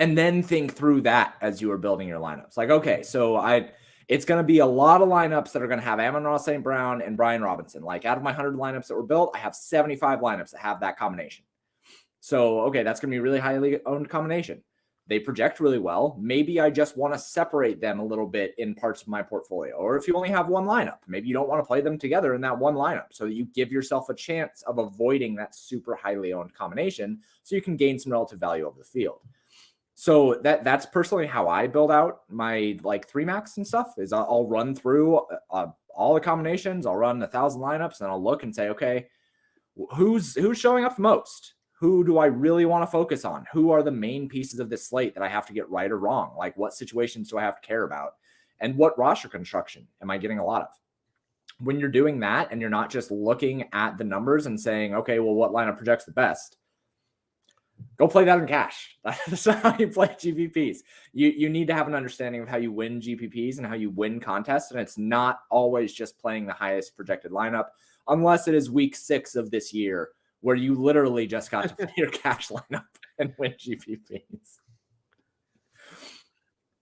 And then think through that as you are building your lineups. Like, okay, so it's going to be a lot of lineups that are going to have Amon-Ra St. Brown and Brian Robinson. Like, out of my 100 lineups that were built, I have 75 lineups that have that combination. So, okay, that's going to be a really highly owned combination. They project really well. Maybe I just want to separate them a little bit in parts of my portfolio. Or if you only have one lineup, maybe you don't want to play them together in that one lineup, so that you give yourself a chance of avoiding that super highly owned combination so you can gain some relative value over the field. So that's personally how I build out my like 3 max and stuff. Is I'll run through all the combinations. I'll run 1,000 lineups, and I'll look and say, okay, who's showing up the most? Who do I really want to focus on? Who are the main pieces of this slate that I have to get right or wrong? Like, what situations do I have to care about? And what roster construction am I getting a lot of? When you're doing that and you're not just looking at the numbers and saying, okay, well, what lineup projects the best? Go play that in cash. That's not how you play GPPs. You need to have an understanding of how you win GPPs and how you win contests. And it's not always just playing the highest projected lineup. unless it is week 6 of this year where you literally just got to play your cash lineup and win GPPs.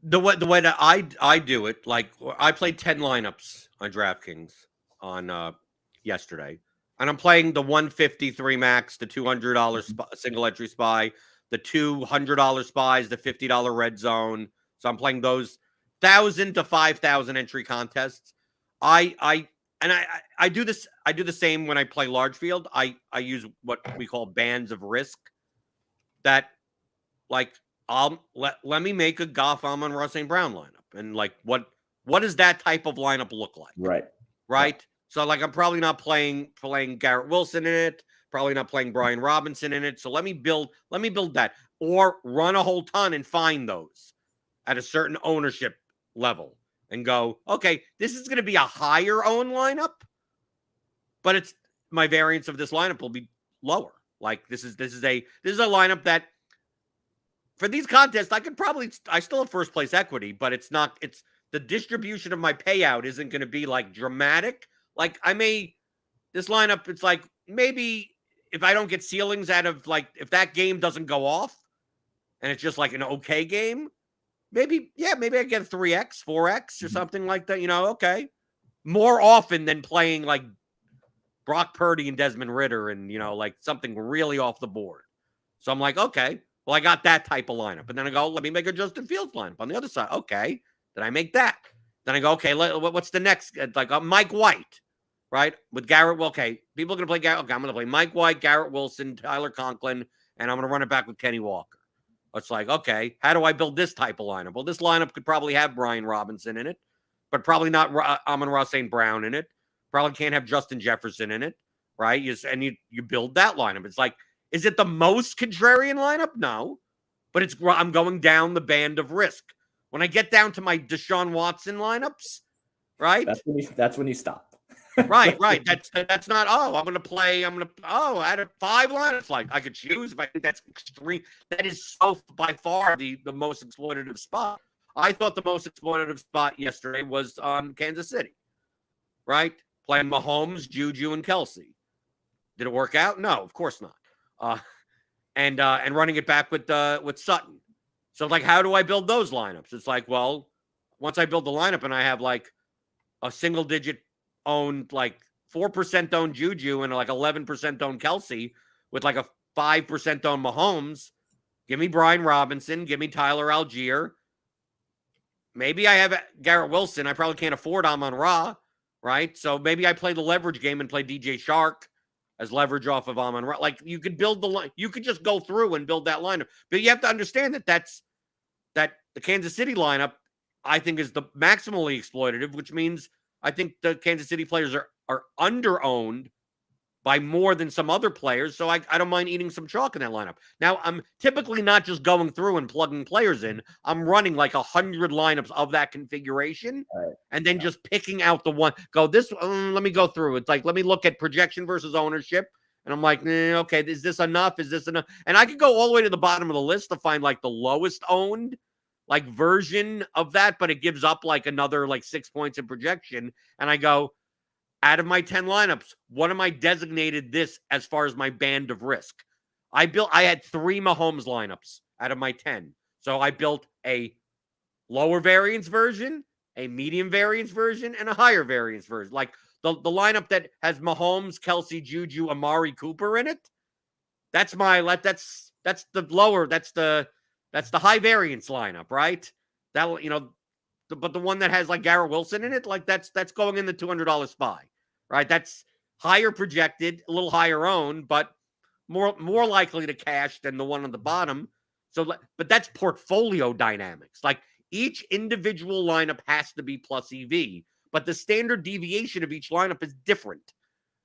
The way that I do it, like I played 10 lineups on DraftKings on yesterday, and I'm playing the $153 max, the $200 single entry spy, the $200 spies, the $50 red zone. So I'm playing those 1,000 to 5,000 entry contests. I do this. I do the same when I play large field. I use what we call bands of risk. That like let me make a Goff, Amon-Ra St. Brown lineup, and like what does that type of lineup look like? Right. Yeah. So like I'm probably not playing Garrett Wilson in it. Probably not playing Brian Robinson in it. So let me build that, or run a whole ton and find those at a certain ownership level and go, okay, this is going to be a higher owned lineup, but it's my variance of this lineup will be lower. Like this is a lineup that for these contests I still have first place equity, but it's the distribution of my payout isn't going to be like dramatic. Like this lineup, it's like maybe if I don't get ceilings out of like if that game doesn't go off and it's just like an okay game, maybe I get a 3x, 4x or something like that, okay. More often than playing like Brock Purdy and Desmond Ridder and, like something really off the board. So I'm like, okay, well, I got that type of lineup. And then I go, let me make a Justin Fields lineup on the other side. Okay. Then I make that. Then I go, okay, what's the next? Like Mike White, right? With Garrett. Well, okay, people are going to play Garrett. Okay, I'm going to play Mike White, Garrett Wilson, Tyler Conklin, and I'm going to run it back with Kenny Walker. It's like, okay, how do I build this type of lineup? Well, this lineup could probably have Brian Robinson in it, but probably not Amon-Ra St. Brown in it. Probably can't have Justin Jefferson in it, right? You build that lineup. It's like, is it the most contrarian lineup? No, but I'm going down the band of risk. When I get down to my Deshaun Watson lineups, right? That's when you stop. Right. That's not, I had 5 lineups. Like I could choose, but I think that's extreme. That is so by far the most exploitative spot. I thought the most exploitative spot yesterday was on Kansas City, right? Playing Mahomes, Juju, and Kelsey. Did it work out? No, of course not. And running it back with Sutton. So like, how do I build those lineups? It's like, well, once I build the lineup and I have like a single digit owned, like 4% owned Juju and like 11% owned Kelsey with like a 5% owned Mahomes, give me Brian Robinson, give me Tyler Algier. Maybe I have Garrett Wilson. I probably can't afford Amon-Ra, right? So maybe I play the leverage game and play DJ Shark as leverage off of Amon-Ra. Like you could build you could just go through and build that lineup. But you have to understand that the Kansas City lineup, I think, is the maximally exploitative, which means I think the Kansas City players are under-owned by more than some other players, so I don't mind eating some chalk in that lineup. Now, I'm typically not just going through and plugging players in. I'm running like 100 lineups of that configuration, right, and then just picking out the one. Let me go through. It's like, let me look at projection versus ownership, and I'm like, okay, is this enough? Is this enough? And I could go all the way to the bottom of the list to find like the lowest owned like version of that, but it gives up like another like 6 points in projection, and I go, out of my 10 lineups, what am I designated this as far as my band of risk? I had 3 Mahomes lineups out of my 10. So I built a lower variance version, a medium variance version, and a higher variance version. Like the lineup that has Mahomes, Kelsey, Juju, Amari Cooper in it. That's the high variance lineup, right? But the one that has like Garrett Wilson in it, like that's going in the $200 spy, right? That's higher projected, a little higher owned, but more likely to cash than the one on the bottom. So, but that's portfolio dynamics. Like each individual lineup has to be plus EV, but the standard deviation of each lineup is different,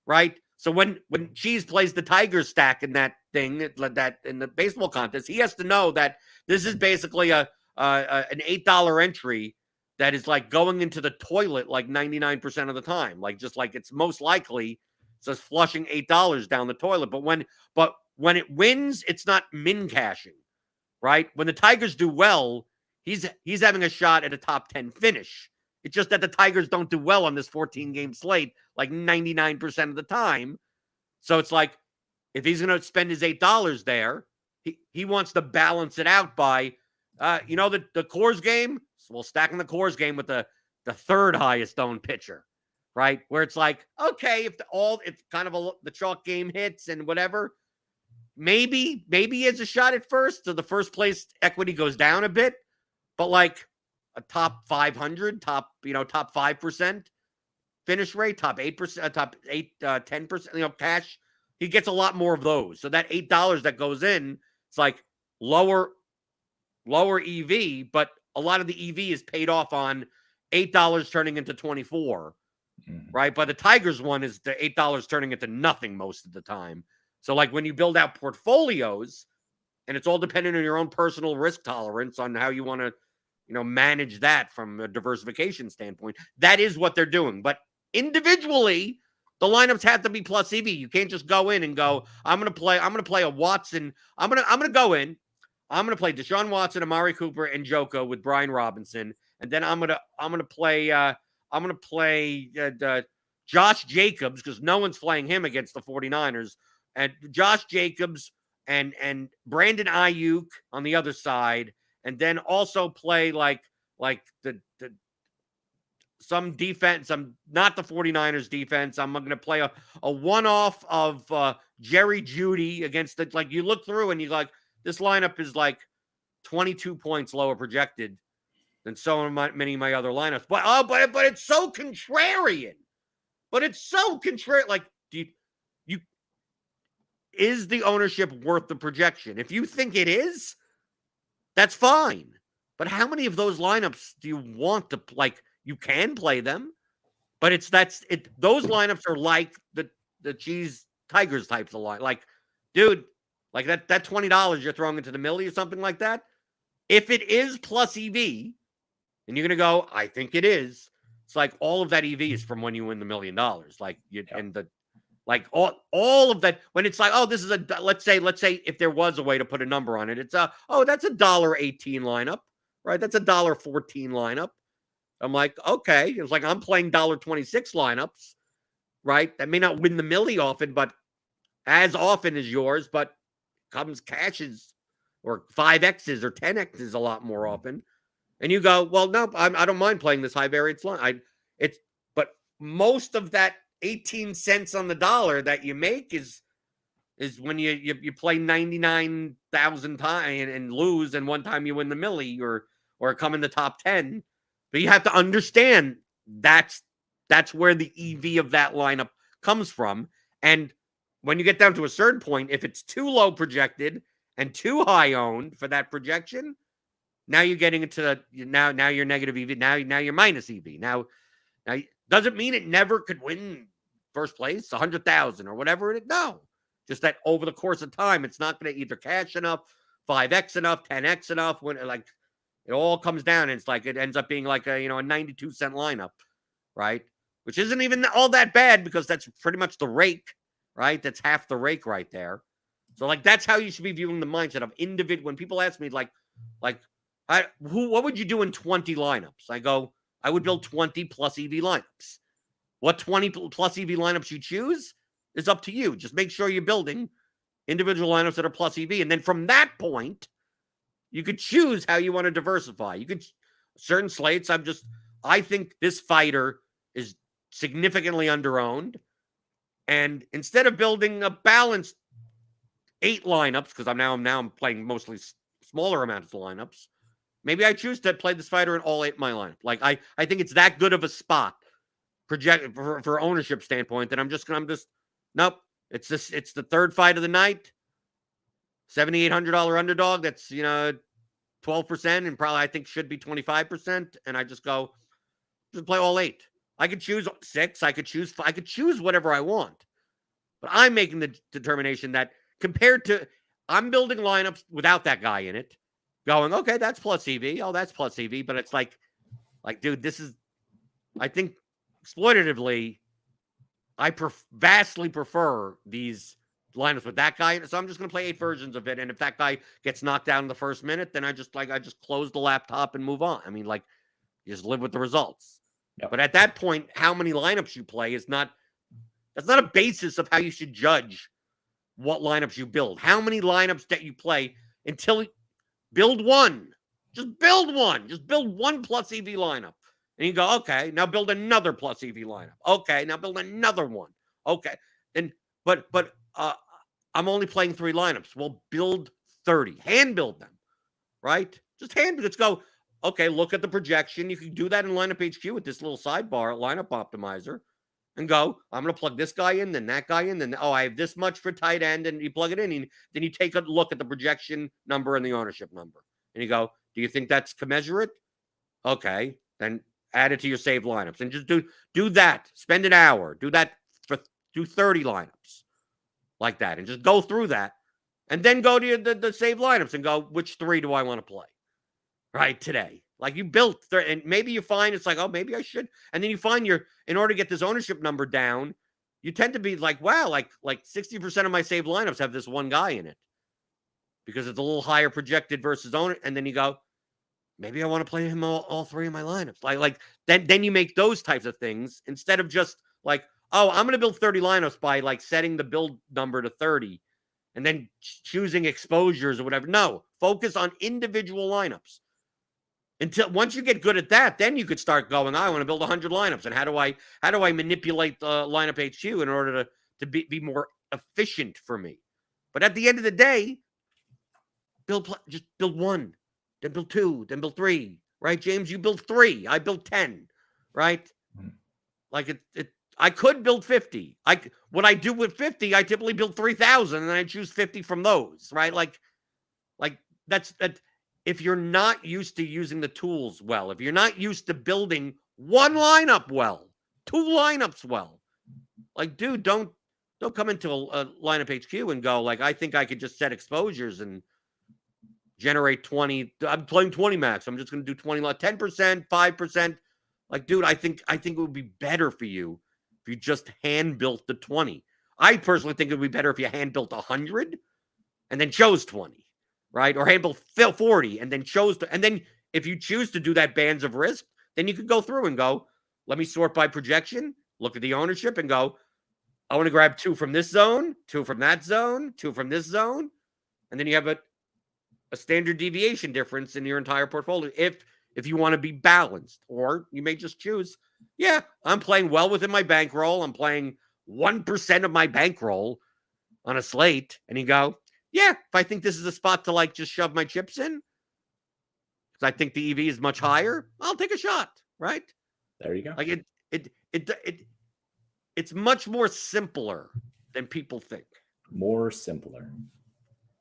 right? So when Cheese plays the Tiger stack in that thing, that in the baseball contest, he has to know that this is basically an $8 entry that is like going into the toilet like 99% of the time. Like just like it's most likely just flushing $8 down the toilet. But when it wins, it's not min cashing, right? When the Tigers do well, he's having a shot at a top 10 finish It's just that the Tigers don't do well on this 14-game slate, like 99% of the time. So it's like, if he's going to spend his $8 there, he wants to balance it out by, the Coors game. Well, stacking the Coors game with the third highest owned pitcher, right? Where it's like, okay, if kind of the chalk game hits and whatever, maybe he has a shot at first. So the first place equity goes down a bit, but like a top 500, top 5% finish rate, top 8%, top 10%, cash. He gets a lot more of those. So that $8 that goes in, it's like lower EV, but a lot of the EV is paid off on $8 turning into 24, right? But the Tigers one is the $8 turning into nothing most of the time. So like when you build out portfolios, and it's all dependent on your own personal risk tolerance on how you want to, manage that from a diversification standpoint. That is what they're doing. But individually, the lineups have to be plus EV. You can't just go in and go, I'm going to play a Watson. I'm going to go in. I'm going to play Deshaun Watson, Amari Cooper, and Joko with Brian Robinson. And then I'm going to play Josh Jacobs, because no one's playing him against the 49ers. And Josh Jacobs and Brandon Ayuk on the other side. And then also play like some defense. I'm not the 49ers defense. I'm going to play a one-off of Jerry Jeudy against you look through and you like, this lineup is like 22 points lower projected than so many of my other lineups. But it's so contrarian. But it's so contrarian. Like, is the ownership worth the projection? If you think it is, that's fine. But how many of those lineups do you want to like? You can play them, but those lineups are like the cheese Tigers types of line. Like, dude, like that $20 you're throwing into the millie or something like that. If it is plus EV, and you're gonna go, I think it is. It's like all of that EV is from when you win the $1 million. Like and the like all of that when it's like, oh, this is let's say if there was a way to put a number on it, it's that's a $1.18 lineup, right? That's a $1.14 lineup. I'm like, okay. It's like I'm playing $1.26 lineups, right? That may not win the millie often, but as often as yours, but comes cashes or 5Xs or 10Xs a lot more often. And you go, well, no, I don't mind playing this high variance line. But most of that 18 cents on the dollar that you make is when you play 99,000 times and lose, and one time you win the millie or come in the top 10. But you have to understand that's where the EV of that lineup comes from. And when you get down to a certain point, if it's too low projected and too high owned for that projection, now you're getting into now you're negative EV. Now you're minus EV. Now doesn't mean it never could win first place, 100,000 or whatever it is. No, just that over the course of time, it's not going to either cash enough, 5X enough, 10X enough. When like it all comes down, and it's like it ends up being like a 92-cent lineup, right? Which isn't even all that bad because that's pretty much the rake, right? That's half the rake right there. So like that's how you should be viewing the mindset of individual. When people ask me like what would you do in 20 lineups? I go, I would build 20 plus EV lineups. What 20 plus EV lineups you choose is up to you. Just make sure you're building individual lineups that are plus EV. And then from that point, you could choose how you want to diversify. You could certain slates. I think this fighter is significantly underowned. And instead of building a balanced 8 lineups, because I'm playing mostly smaller amounts of lineups, maybe I choose to play this fighter in all 8 my lineup. Like I think it's that good of a spot project for ownership standpoint that nope. It's the third fight of the night. $7,800 underdog. That's 12%, and probably I think should be 25%. And I just go, just play all 8. I could choose 6. I could choose 5. I could choose whatever I want. But I'm making the determination that compared to, I'm building lineups without that guy in it, going, okay, that's plus EV. Oh, that's plus EV. But it's like, dude, this is, I think exploitatively, I vastly prefer these lineups with that guy. So I'm just going to play 8 versions of it. And if that guy gets knocked down in the first minute, then I just close the laptop and move on. I mean, like, you just live with the results. But at that point, how many lineups you play that's not a basis of how you should judge what lineups you build. How many lineups that you play until build one. Just build one. Just build one plus EV lineup. And you go, okay, now build another plus EV lineup. Okay, now build another one. Okay. And but I'm only playing 3 lineups. Well, build 30. Hand build them. Right? Just let's go. Okay, look at the projection. You can do that in lineup HQ with this little sidebar lineup optimizer. And go, I'm going to plug this guy in, then that guy in, then, I have this much for tight end, and you plug it in, and then you take a look at the projection number and the ownership number. And you go, do you think that's commensurate? Okay, then add it to your saved lineups. And just do that. Spend an hour. Do 30 lineups like that, and just go through that. And then go to the saved lineups and go, which 3 do I want to play? Right, today. Like you built there, and maybe you find it's like, oh, maybe I should. And then you find in order to get this ownership number down, you tend to be like, wow, like 60% of my saved lineups have this one guy in it because it's a little higher projected versus owner. And then you go, maybe I want to play him all 3 of my lineups. Like then you make those types of things instead of just like, oh, I'm going to build 30 lineups by like setting the build number to 30 and then choosing exposures or whatever. No, focus on individual lineups. Until once you get good at that, then you could start going, I want to build 100 lineups. And how do I manipulate the lineup HQ in order to be more efficient for me? But at the end of the day, just build 1, then build 2, then build 3, right? James, you build 3. I build 10, right? Like I could build 50. What I do with 50, I typically build 3,000 and I choose 50 from those, right? Like that's. If you're not used to using the tools well, if you're not used to building 1 lineup well, 2 lineups well, like, dude, don't come into a lineup HQ and go like, I think I could just set exposures and generate 20. I'm playing 20 max. I'm just going to do 20, 10%, 5%. Like, dude, I think it would be better for you if you just hand built the 20. I personally think it would be better if you hand built 100 and then chose 20. Right? Or handle 40 and then and then if you choose to do that bands of risk, then you could go through and go, let me sort by projection, look at the ownership and go, I want to grab 2 from this zone, 2 from that zone, 2 from this zone. And then you have a standard deviation difference in your entire portfolio. If you want to be balanced, or you may just choose, yeah, I'm playing well within my bankroll. I'm playing 1% of my bankroll on a slate. And you go, yeah, if I think this is a spot to like just shove my chips in, because I think the EV is much higher, I'll take a shot, right? There you go. Like it's much more simpler than people think. More simpler.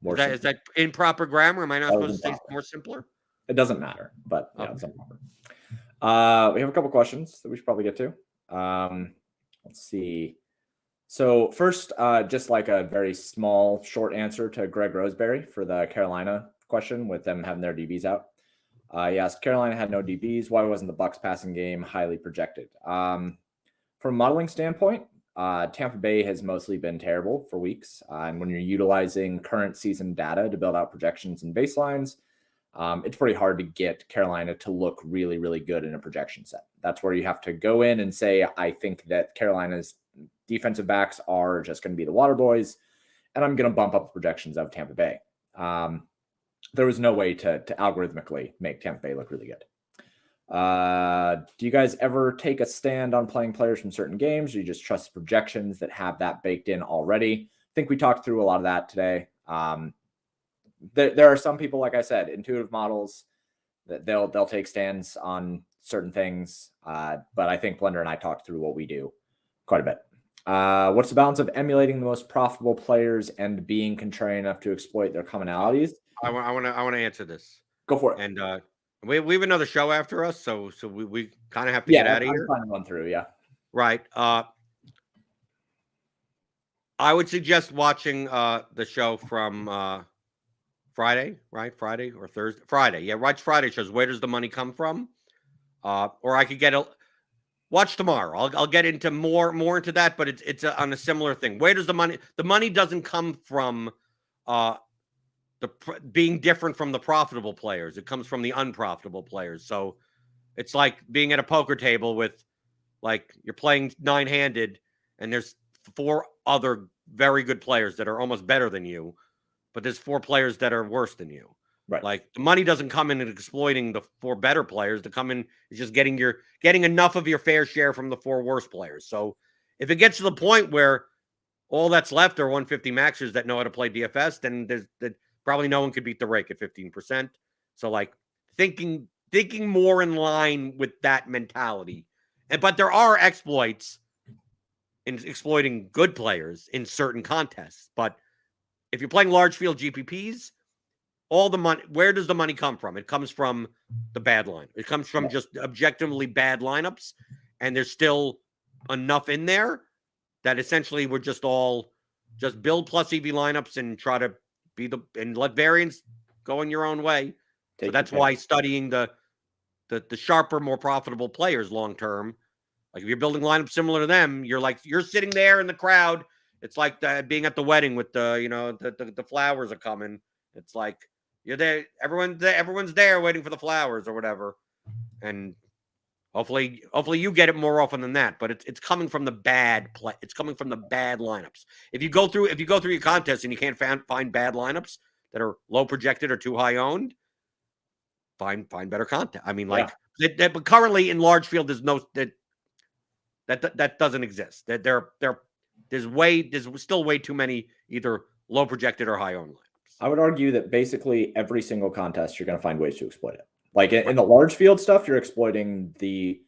Is that improper grammar? Am I not supposed to say more simpler? It doesn't matter, but yeah, it's improper. We have a couple questions that we should probably get to. Let's see. So first, just like a very small, short answer to Greg Roseberry for the Carolina question with them having their DBs out. He asked, Carolina had no DBs. Why wasn't the Bucks passing game highly projected? From a modeling standpoint, Tampa Bay has mostly been terrible for weeks. And when you're utilizing current season data to build out projections and baselines, it's pretty hard to get Carolina to look really, really good in a projection set. That's where you have to go in and say, I think that Carolina's defensive backs are just going to be the water boys, and I'm going to bump up the projections of Tampa Bay. There was no way to algorithmically make Tampa Bay look really good. Do you guys ever take a stand on playing players from certain games, or you just trust projections that have that baked in already? I think we talked through a lot of that today. There are some people, like I said, intuitive models that they'll take stands on certain things. But I think Blender and I talked through what we do quite a bit. What's the balance of emulating the most profitable players and being contrarian enough to exploit their commonalities? I want to answer this. Go for it. And we have another show after us, so we kind of have to get out of here. I'm trying to run through, yeah. Right. I would suggest watching the show from Friday, right? Friday or Thursday? Friday. Yeah, watch Friday shows. Where does the money come from? Or I could watch tomorrow. I'll get into more into that, but it's on a similar thing. Where does the money? The money doesn't come from being different from the profitable players. It comes from the unprofitable players. So it's like being at a poker table with like you're playing 9-handed and there's 4 other very good players that are almost better than you, but there's 4 players that are worse than you. Right. Like the money doesn't come in and exploiting the 4 better players. To come in is just getting enough of your fair share from the 4 worst players. So if it gets to the point where all that's left are 150 maxers that know how to play DFS, then there's probably no one could beat the rake at 15%. So like thinking more in line with that mentality. But there are exploits in exploiting good players in certain contests. But if you're playing large field GPPs, all the money, where does the money come from? It comes from the bad line. It comes from just objectively bad lineups. And there's still enough in there that essentially we're just build plus EV lineups and try to and let variance go in your own way. So that's why studying the sharper, more profitable players long term. Like if you're building lineups similar to them, you're sitting there in the crowd. It's like being at the wedding with the flowers are coming. It's like you're there. Everyone's there waiting for the flowers or whatever. And hopefully you get it more often than that. But it's coming from the bad play. It's coming from the bad lineups. If you go through your contest and you can't find bad lineups that are low projected or too high owned, find better content. I mean, but currently in large field, there's no that doesn't exist. That there's still way too many either low projected or high owned lineups. I would argue that basically every single contest you're going to find ways to exploit it. Like in the large field stuff, you're exploiting the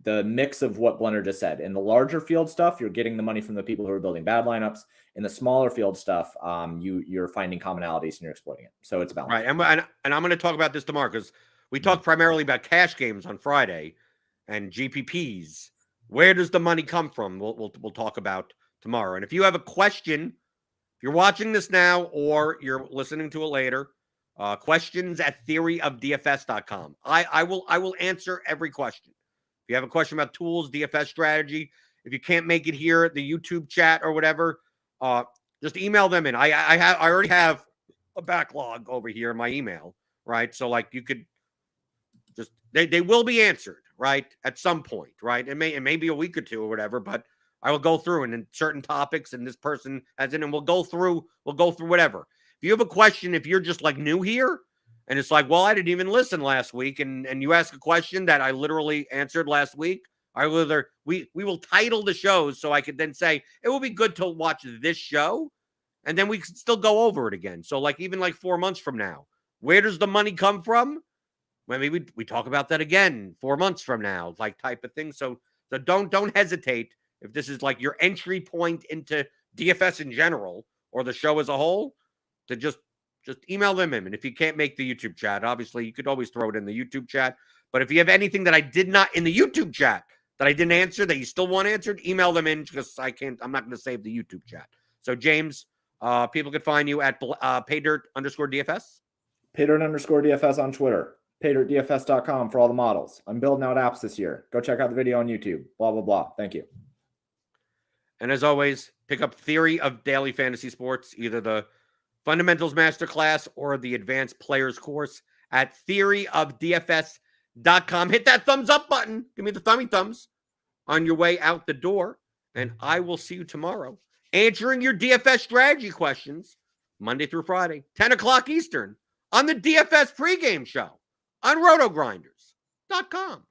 mix of what Blender just said. In the larger field stuff, you're getting the money from the people who are building bad lineups. In the smaller field stuff, you're finding commonalities and you're exploiting it. So it's balanced. Right, and I'm going to talk about this tomorrow because we talked primarily about cash games on Friday and GPPs. Where does the money come from? We'll talk about tomorrow. And if you have a question, if you're watching this now or you're listening to it later, questions at theoryofdfs.com. I will answer every question. If you have a question about tools, DFS strategy, if you can't make it here at the YouTube chat or whatever, just email them in. I already have a backlog over here in my email, right? So like you could just they will be answered, right, at some point, right? It may be a week or two or whatever, but I will go through and in certain topics, and this person has it, and we'll go through whatever. If you have a question, if you're just like new here, and it's like, well, I didn't even listen last week, and you ask a question that I literally answered last week, we will title the shows so I could then say it will be good to watch this show, and then we can still go over it again. So like even like 4 months from now, where does the money come from? Well, maybe we talk about that again 4 months from now, like type of thing. So don't hesitate if this is like your entry point into DFS in general or the show as a whole, to just email them in. And if you can't make the YouTube chat, obviously you could always throw it in the YouTube chat. But if you have anything that I did not in the YouTube chat that I didn't answer that you still want answered, email them in because I'm not going to save the YouTube chat. So James, people can find you at paydirt_DFS. Paydirt_DFS on Twitter. PaydirtDFS.com for all the models. I'm building out apps this year. Go check out the video on YouTube. Blah, blah, blah. Thank you. And as always, pick up Theory of Daily Fantasy Sports, either the Fundamentals Masterclass or the Advanced Players course at theoryofdfs.com. Hit that thumbs up button. Give me the thumbs on your way out the door. And I will see you tomorrow answering your DFS strategy questions Monday through Friday, 10 o'clock Eastern on the DFS pregame show on RotoGrinders.com.